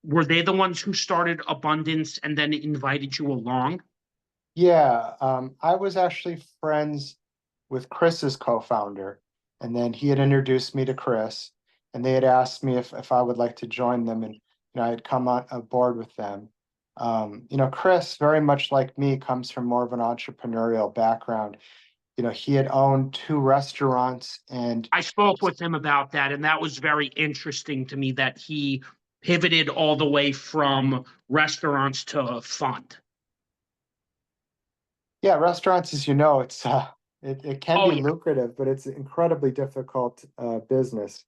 Were they the ones who started Abundance and then invited you along? yeah, I was actually friends with Chris's co-founder, and then he had introduced me to Chris, and they had asked me if I would like to join them, and I had come on aboard with them. You know, Chris, very much like me, comes from more of an entrepreneurial background. You know, he had owned 2 restaurants, and I spoke with him about that, and that was very interesting to me that he pivoted all the way from restaurants to fund. yeah, restaurants, as you know, it can Oh, be yeah. lucrative, but it's incredibly difficult business.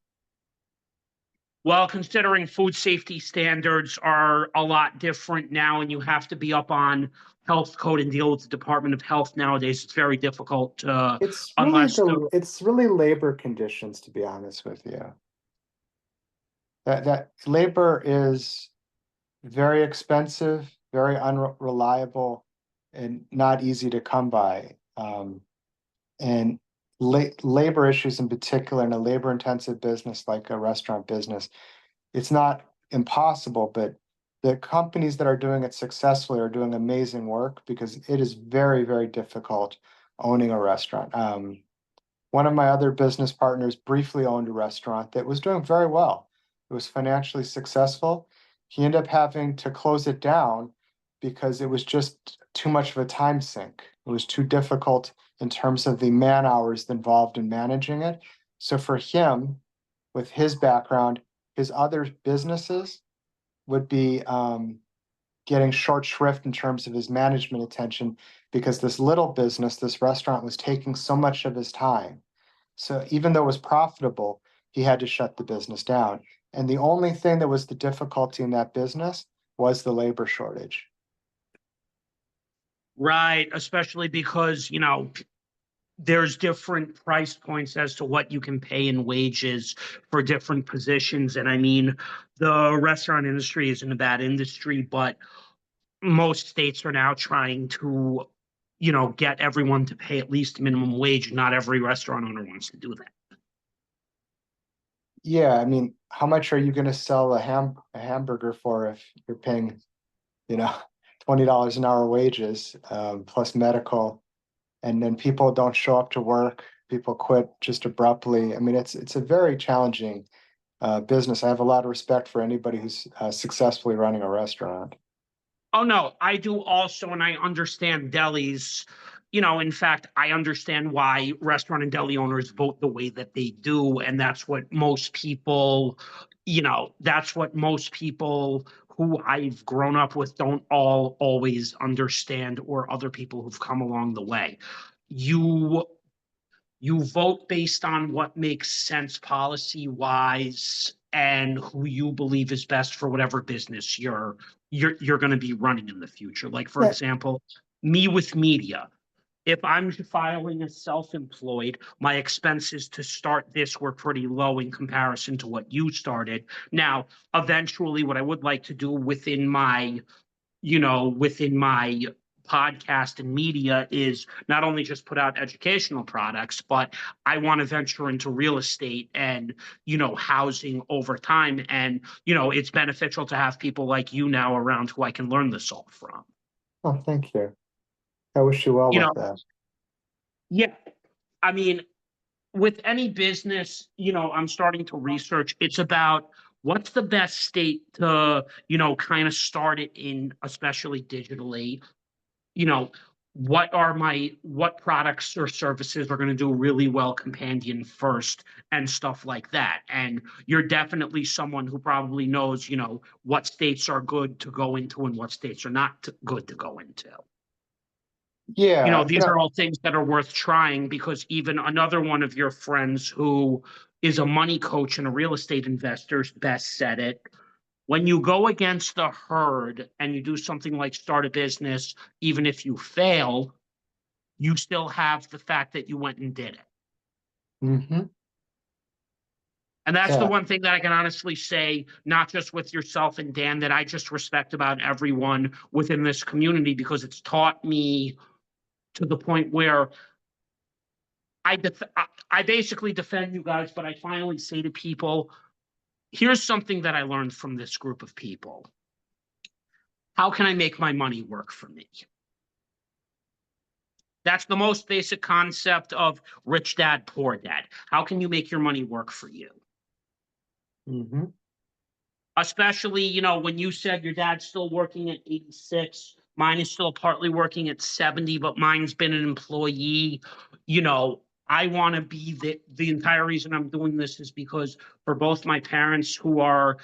Well, considering food safety standards are a lot different now, and you have to be up on health code and deal with the Department of Health nowadays, it's very difficult unless the It's really labor conditions, to be honest with you. That labor is very expensive, very unreliable, and not easy to come by. And labor issues in particular in a labor-intensive business like a restaurant business, it's not impossible, but the companies that are doing it successfully are doing amazing work because it is very, very difficult owning a restaurant. One of my other business partners briefly owned a restaurant that was doing very well. It was financially successful. He ended up having to close it down because it was just too much of a time sink. It was too difficult in terms of the man hours involved in managing it. So for him, with his background, his other businesses would be getting short shrift in terms of his management attention because this little business, this restaurant, was taking so much of his time. So even though it was profitable, he had to shut the business down. And the only thing that was the difficulty in that business was the labor shortage. right, especially because, you know, there's different price points as to what you can pay in wages for different positions. And I mean, the restaurant industry isn't a bad industry, but most states are now trying to, you know, get everyone to pay at least minimum wage. Not every restaurant owner wants to do that. Yeah, I mean, how much are you going to sell a hamburger for if you're paying, you know, $20 an hour wages, plus medical, and then people don't show up to work, people quit just abruptly. I mean, it's a very challenging business. I have a lot of respect for anybody who's successfully running a restaurant. Oh no, I do also, and I understand delis. You know, in fact, I understand why restaurant and deli owners vote the way that they do, and that's what most people, you know, that's what most people who I've grown up with don't all always understand, or other people who've come along the way. You you vote based on what makes sense policy wise and who you believe is best for whatever business you're going to be running in the future. Like, for Yeah, example, me with media, if I'm filing as self-employed, my expenses to start this were pretty low in comparison to what you started. Now, eventually, what I would like to do within my within my podcast and media is not only just put out educational products, but I want to venture into real estate and, housing over time. And, it's beneficial to have people like you now around who I can learn this all from. Oh, thank you. I wish you well You with know, that. yeah, I mean, with any business, I'm starting to research. It's about what's the best state to, kind of start it in, especially digitally. You know, what products or services are going to do really well companion first and stuff like that. And you're definitely someone who probably knows, what states are good to go into and what states are not good to go into. Yeah, These are all things that are worth trying because even another one of your friends who is a money coach and a real estate investor best said it. When you go against the herd and you do something like start a business, even if you fail, you still have the fact that you went and did it. hmm And that's the yeah, one thing that I can honestly say, not just with yourself and Dan, that I just respect about everyone within this community because it's taught me to the point where I basically defend you guys, but I finally say to people, here's something that I learned from this group of people. How can I make my money work for me? That's the most basic concept of rich dad, poor dad. How can you make your money work for you? hmm Especially, when you said your dad's still working at 86, mine is still partly working at 70, but mine's been an employee. you know I want to be the entire reason I'm doing this is because for both my parents who are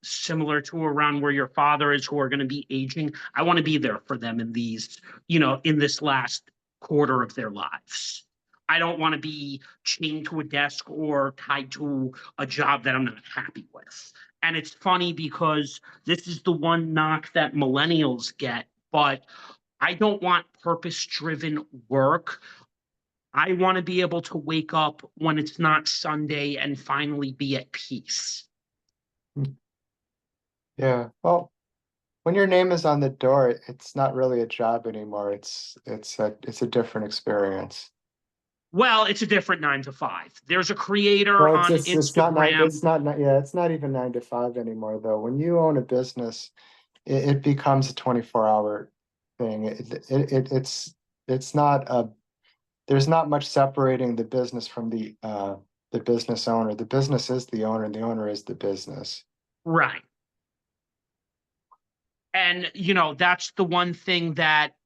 similar to around where your father is, who are going to be aging, I want to be there for them in this last quarter of their lives. I don't want to be chained to a desk or tied to a job that I'm not happy with. And it's funny because this is the one knock that millennials get, but I don't want purpose driven work. I want to be able to wake up when it's not Sunday and finally be at peace. yeah. Well, when your name is on the door, it's not really a job anymore. It's a different experience. Well, it's a different 9 to 5. There's a creator No, on it's not nine. Instagram. It's not yeah. It's not even 9 to 5 anymore, though. When you own a business, it becomes a 24-hour thing. It's not a. There's not much separating the business from the business owner. The business is the owner, and the owner is the business. Right. And, that's the one thing that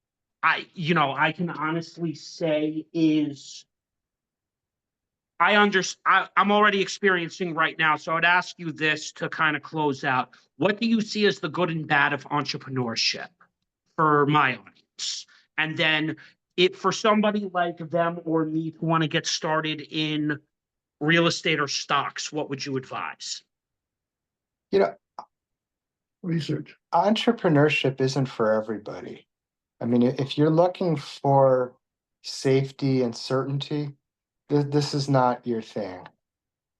I can honestly say is I'm already experiencing right now. So I'd ask you this to kind of close out. What do you see as the good and bad of entrepreneurship for my audience? And then for somebody like them or me who want to get started in real estate or stocks, what would you advise? You know, research. Entrepreneurship isn't for everybody. I mean, if you're looking for safety and certainty, this is not your thing.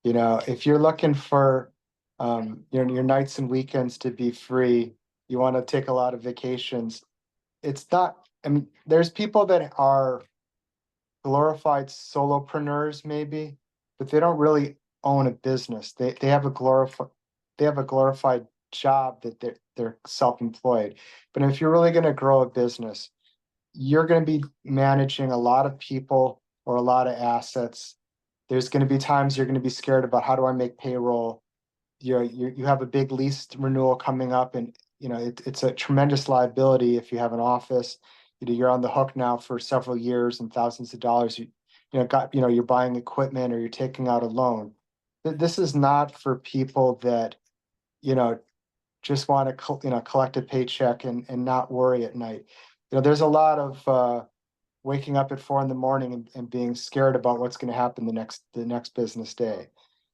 If you're looking for your nights and weekends to be free, you want to take a lot of vacations. It's not. I mean, there's people that are glorified solopreneurs, maybe, but they don't really own a business. They have a glorified job that they're self-employed. But if you're really going to grow a business, you're going to be managing a lot of people or a lot of assets. There's going to be times you're going to be scared about how do I make payroll. You have a big lease renewal coming up, and it's a tremendous liability if you have an office. You're on the hook now for several years and thousands of dollars. You're buying equipment or you're taking out a loan. This is not for people that you know just want to collect a paycheck and not worry at night. There's a lot of waking up at 4 in the morning and being scared about what's going to happen the next business day.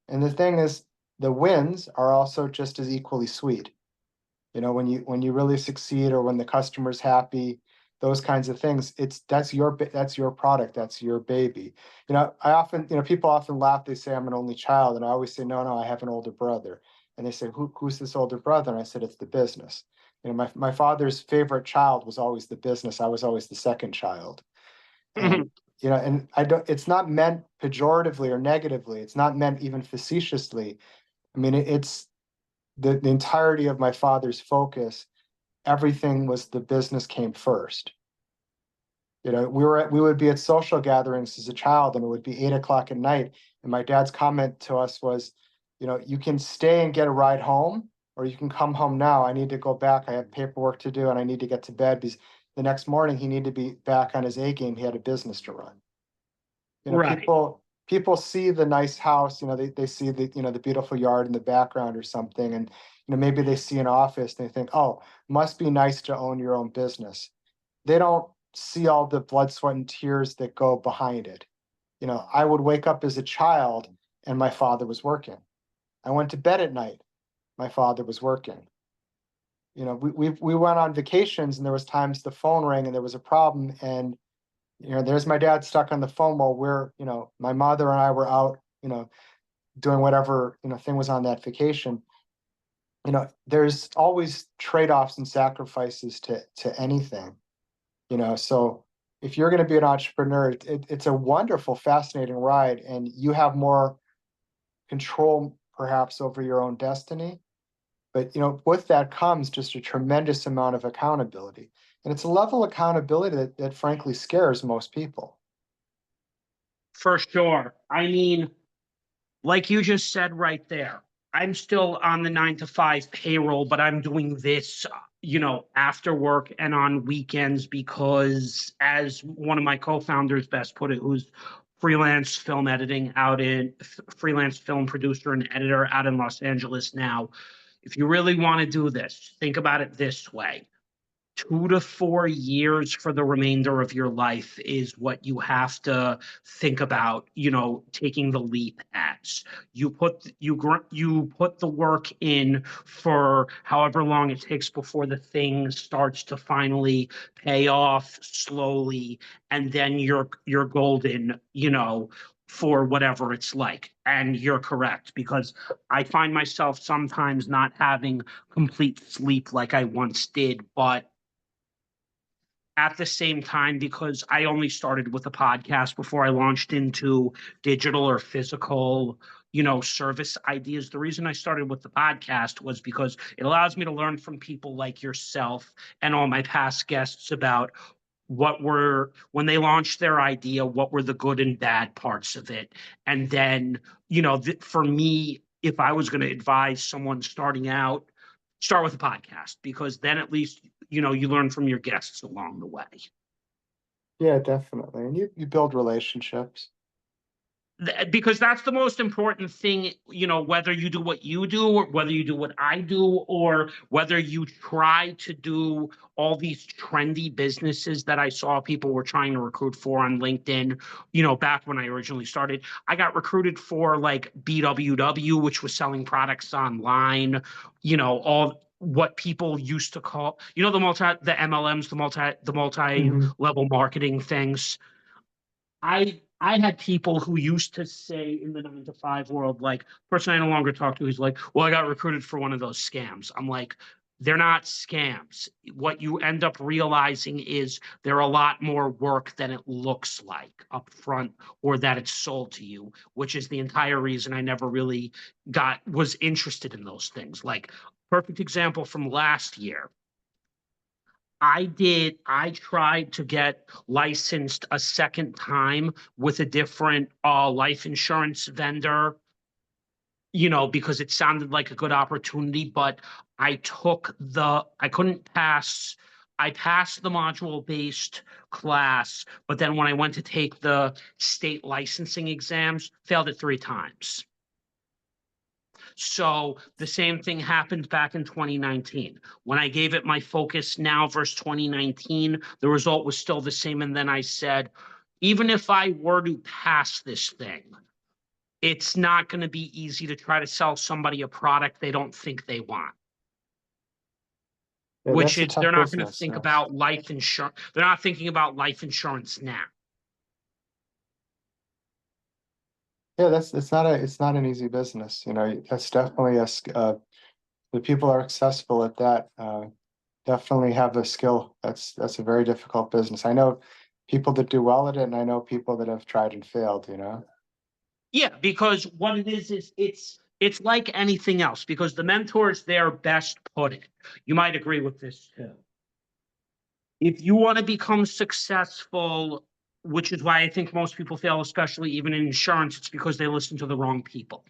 And the thing is, the wins are also just as equally sweet. When you really succeed or when the customer's happy, those kinds of things, that's your product, that's your baby. People often laugh. They say I'm an only child, and I always say no, I have an older brother. And they say, who's this older brother? And I said, it's the business. My father's favorite child was always the business. I was always the second child. And, and it's not meant pejoratively or negatively. It's not meant even facetiously. I mean, it's the entirety of my father's focus. Everything was the business came first. We would be at social gatherings as a child, and it would be 8 o'clock at night. And my dad's comment to us was, you can stay and get a ride home, or you can come home now. I need to go back. I have paperwork to do, and I need to get to bed because the next morning he needed to be back on his A game. He had a business to run. Right. People see the nice house, they see the beautiful yard in the background or something. And, maybe they see an office and they think, oh, must be nice to own your own business. They don't see all the blood, sweat, and tears that go behind it. I would wake up as a child and my father was working. I went to bed at night, my father was working. We went on vacations and there was times the phone rang and there was a problem, and there's my dad stuck on the phone while my mother and I were out, doing whatever, thing was on that vacation. There's always trade-offs and sacrifices to anything, so if you're going to be an entrepreneur, it's a wonderful, fascinating ride, and you have more control perhaps over your own destiny. But, with that comes just a tremendous amount of accountability. And it's a level of accountability that frankly scares most people. For sure. I mean, like you just said right there, I'm still on the 9 to 5 payroll, but I'm doing this, after work and on weekends because, as one of my co-founders best put it, who's freelance film editing out in freelance film producer and editor out in Los Angeles now, if you really want to do this, think about it this way. 2 to 4 years for the remainder of your life is what you have to think about, taking the leap at. You put the work in for however long it takes before the thing starts to finally pay off slowly, and then you're golden, for whatever it's like. And you're correct, because I find myself sometimes not having complete sleep like I once did, but at the same time, because I only started with a podcast before I launched into digital or physical, service ideas. The reason I started with the podcast was because it allows me to learn from people like yourself and all my past guests about when they launched their idea, what were the good and bad parts of it. And then, for me, if I was going to advise someone starting out, start with a podcast, because then at least, you learn from your guests along the way. Yeah, definitely. And you build relationships. Because that's the most important thing, whether you do what you do or whether you do what I do, or whether you try to do all these trendy businesses that I saw people were trying to recruit for on LinkedIn, back when I originally started. I got recruited for like BWW, which was selling products online, all what people used to call, the MLMs, the multi-level marketing things. I had people who used to say in the 9 to 5 world, like, person I no longer talk to, he's like, well, I got recruited for one of those scams. I'm like, they're not scams. What you end up realizing is they're a lot more work than it looks like up front, or that it's sold to you, which is the entire reason I never really was interested in those things. Like, perfect example from last year. I tried to get licensed a second time with a different life insurance vendor, because it sounded like a good opportunity, but I couldn't pass. I passed the module-based class, but then when I went to take the state licensing exams, failed it 3 times. So the same thing happened back in 2019. When I gave it my focus now versus 2019, the result was still the same. And then I said, even if I were to pass this thing, it's not going to be easy to try to sell somebody a product they don't think they want. Yeah, Which that's a is, they're tough not going to business. think Yes. about life insurance. They're not thinking about life insurance now. Yeah, it's not an easy business. That's definitely the people are successful at that. definitely have a skill. That's a very difficult business. I know people that do well at it, and I know people that have tried and failed, you know? Yeah, because what it is it's like anything else, because the mentors there best put it. You might agree with this too. If you want to become successful, which is why I think most people fail, especially even in insurance, it's because they listen to the wrong people.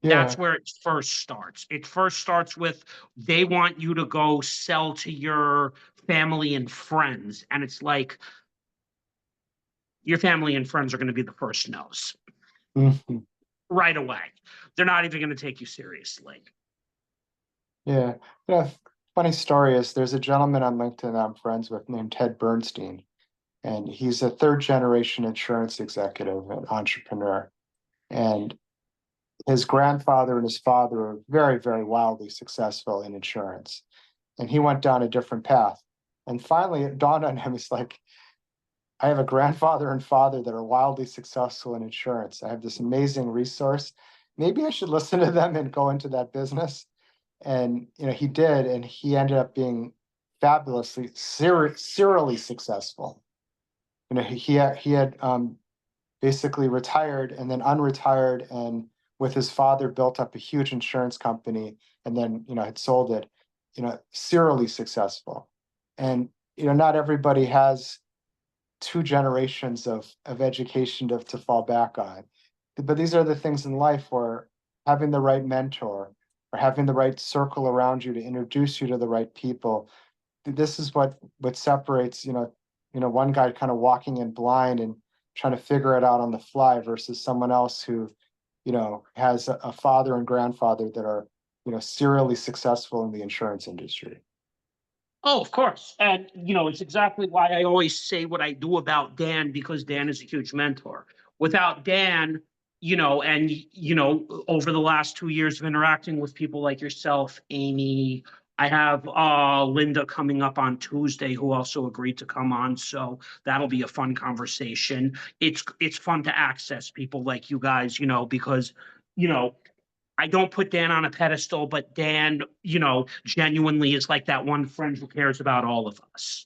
Yeah. That's where it first starts. It first starts with they want you to go sell to your family and friends. And it's like your family and friends are going to be the first no's Mhm. right away. They're not even going to take you seriously. Yeah. Funny story is there's a gentleman on LinkedIn I'm friends with named Ted Bernstein, and he's a third generation insurance executive and entrepreneur. And his grandfather and his father are very, very wildly successful in insurance. And he went down a different path. And finally, it dawned on him, it's like, I have a grandfather and father that are wildly successful in insurance. I have this amazing resource. Maybe I should listen to them and go into that business. And he did, and he ended up being fabulously, serially successful. He had basically retired and then unretired, and with his father built up a huge insurance company, and then had sold it. Serially successful, and not everybody has two generations of education to fall back on. But these are the things in life where having the right mentor or having the right circle around you to introduce you to the right people, this is what separates, one guy kind of walking in blind and trying to figure it out on the fly versus someone else who, has a father and grandfather that are, serially successful in the insurance industry. Oh, of course. And, it's exactly why I always say what I do about Dan, because Dan is a huge mentor. Without Dan, and, over the last 2 years of interacting with people like yourself, Amy, I have Linda coming up on Tuesday, who also agreed to come on. So that'll be a fun conversation. It's fun to access people like you guys, because, you know, I don't put Dan on a pedestal, but Dan, genuinely is like that one friend who cares about all of us.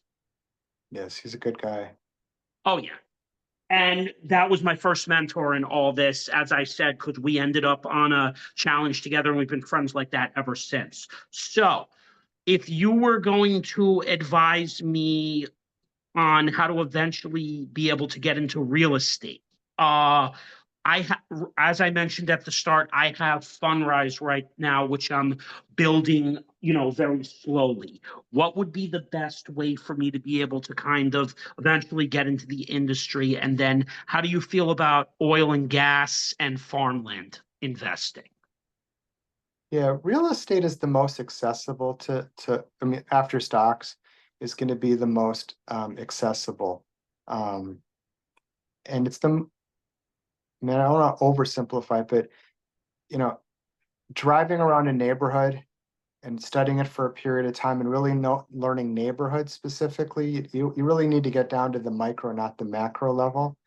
Yes, he's a good guy. Oh, yeah. And that was my first mentor in all this, as I said, because we ended up on a challenge together and we've been friends like that ever since. So, if you were going to advise me on how to eventually be able to get into real estate, uh, as I mentioned at the start, I have Funrise right now, which I'm building, very slowly. What would be the best way for me to be able to kind of eventually get into the industry? And then how do you feel about oil and gas and farmland investing? Yeah, real estate is the most accessible I mean, after stocks is going to be the most accessible. Um, and it's man, I don't want to oversimplify it, but you know, driving around a neighborhood and studying it for a period of time and really learning neighborhoods specifically, you really need to get down to the micro, not the macro level.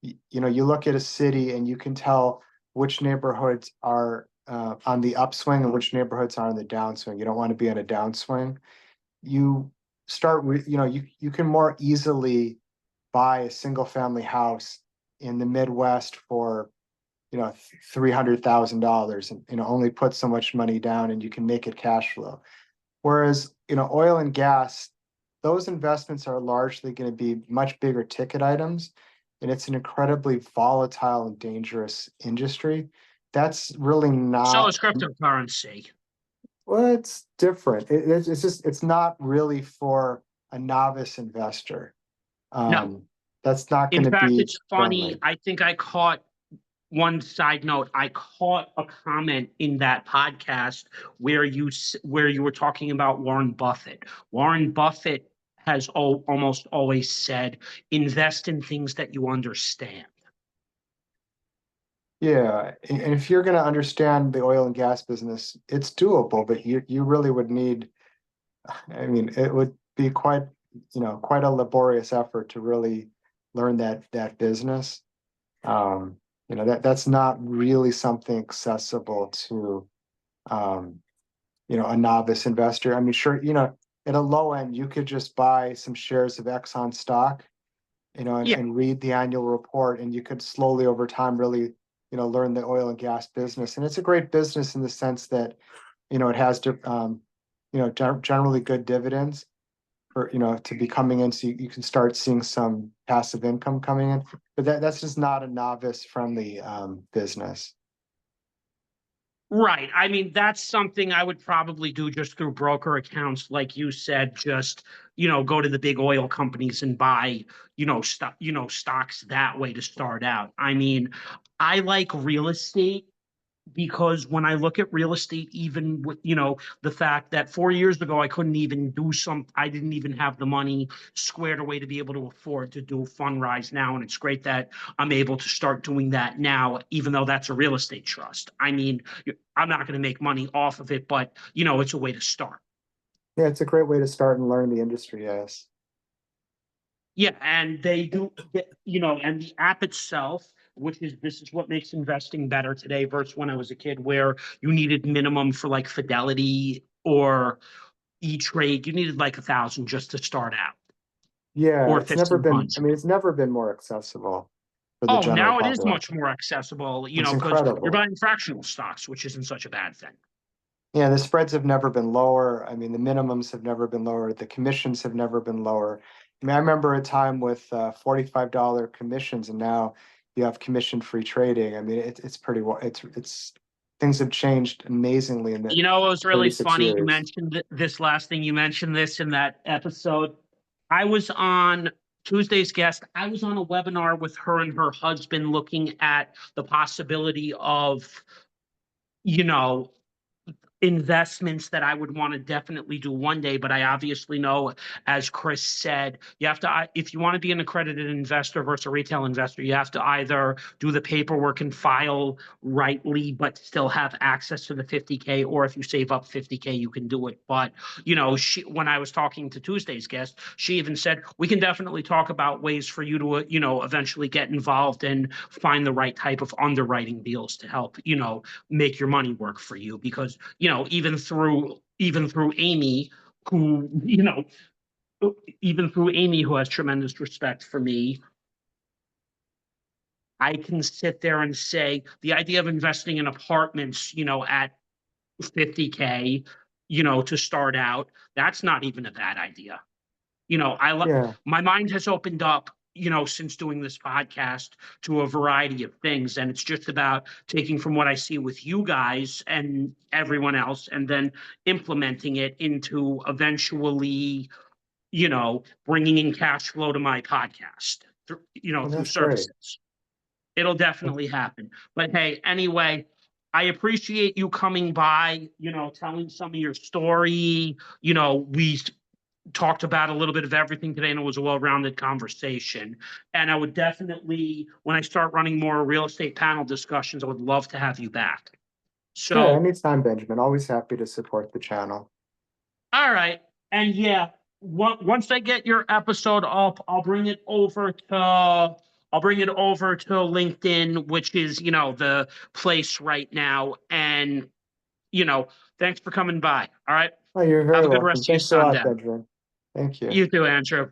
You look at a city and you can tell which neighborhoods are on the upswing and which neighborhoods are on the downswing. You don't want to be on a downswing. You start with, you can more easily buy a single family house in the Midwest for, $300,000 and, only put so much money down and you can make it cash flow. Whereas, oil and gas, those investments are largely going to be much bigger ticket items, and it's an incredibly volatile and dangerous industry. That's really So not, is cryptocurrency. well, it's different. It's not really for a novice investor. No. Um, that's not going In to fact, be it's funny. friendly. I think I caught one side note. I caught a comment in that podcast where you were talking about Warren Buffett. Warren Buffett has almost always said, invest in things that you understand. Yeah, and if you're going to understand the oil and gas business, it's doable, but you really would need, I mean, it would be quite a laborious effort to really learn that business. That's not really something accessible to, a novice investor. I mean, sure, at a low end, you could just buy some shares of Exxon stock, Yeah. and read the annual report, and you could slowly over time really, learn the oil and gas business. And it's a great business in the sense that, it has, generally good dividends for, to be coming in. So you can start seeing some passive income coming in, but that's just not a novice friendly business. Right. I mean, that's something I would probably do just through broker accounts, like you said, just, go to the big oil companies and buy, stocks that way to start out. I mean, I like real estate because when I look at real estate, even with, the fact that 4 years ago, I didn't even have the money squared away to be able to afford to do Fundrise now. And it's great that I'm able to start doing that now, even though that's a real estate trust. I mean, I'm not going to make money off of it, but, it's a way to start. Yeah, it's a great way to start and learn the industry. Yes. Yeah, and they do, and the app itself, this is what makes investing better today versus when I was a kid, where you needed minimum for like Fidelity or E-Trade, you needed like 1,000 just to start out, Yeah, or 1,500. it's never been more accessible for the Oh, general now it is much population. more accessible, It's because you're incredible. buying fractional stocks, which isn't such a bad thing. Yeah, the spreads have never been lower. I mean, the minimums have never been lower. The commissions have never been lower. I mean, I remember a time with $45 commissions, and now you have commission-free trading. I mean, it's pretty well. It's things have changed amazingly in the It was really 36 funny. You years. mentioned this last thing. You mentioned this in that episode. I was on Tuesday's guest. I was on a webinar with her and her husband looking at the possibility of, you know, investments that I would want to definitely do one day. But I obviously know, as Chris said, you have to, if you want to be an accredited investor versus a retail investor, you have to either do the paperwork and file rightly, but still have access to the 50K, or if you save up 50K, you can do it. But, when I was talking to Tuesday's guest, she even said, we can definitely talk about ways for you to, eventually get involved and find the right type of underwriting deals to help, make your money work for you. Because, even through Amy, who, even through Amy, who has tremendous respect for me, I can sit there and say the idea of investing in apartments, at 50K, to start out, that's not even a bad idea. Yeah, My mind has opened up, since doing this podcast, to a variety of things. And it's just about taking from what I see with you guys and everyone else, and then implementing it into eventually, bringing in cash flow to my podcast, well, through that's great. services. It'll definitely happen. But hey, anyway, I appreciate you coming by, telling some of your story. We talked about a little bit of everything today, and it was a well-rounded conversation. And I would definitely, when I start running more real estate panel discussions, I would love to have you back. Sure, So, anytime, Benjamin. Always happy to support the channel. all right. And yeah, once I get your episode up, I'll bring it over to LinkedIn, which is, the place right now. And, thanks for coming by. All right. Oh, you're Have very a good welcome. rest of your Thanks a lot, Sunday. Benjamin. Thank you. You too, Andrew.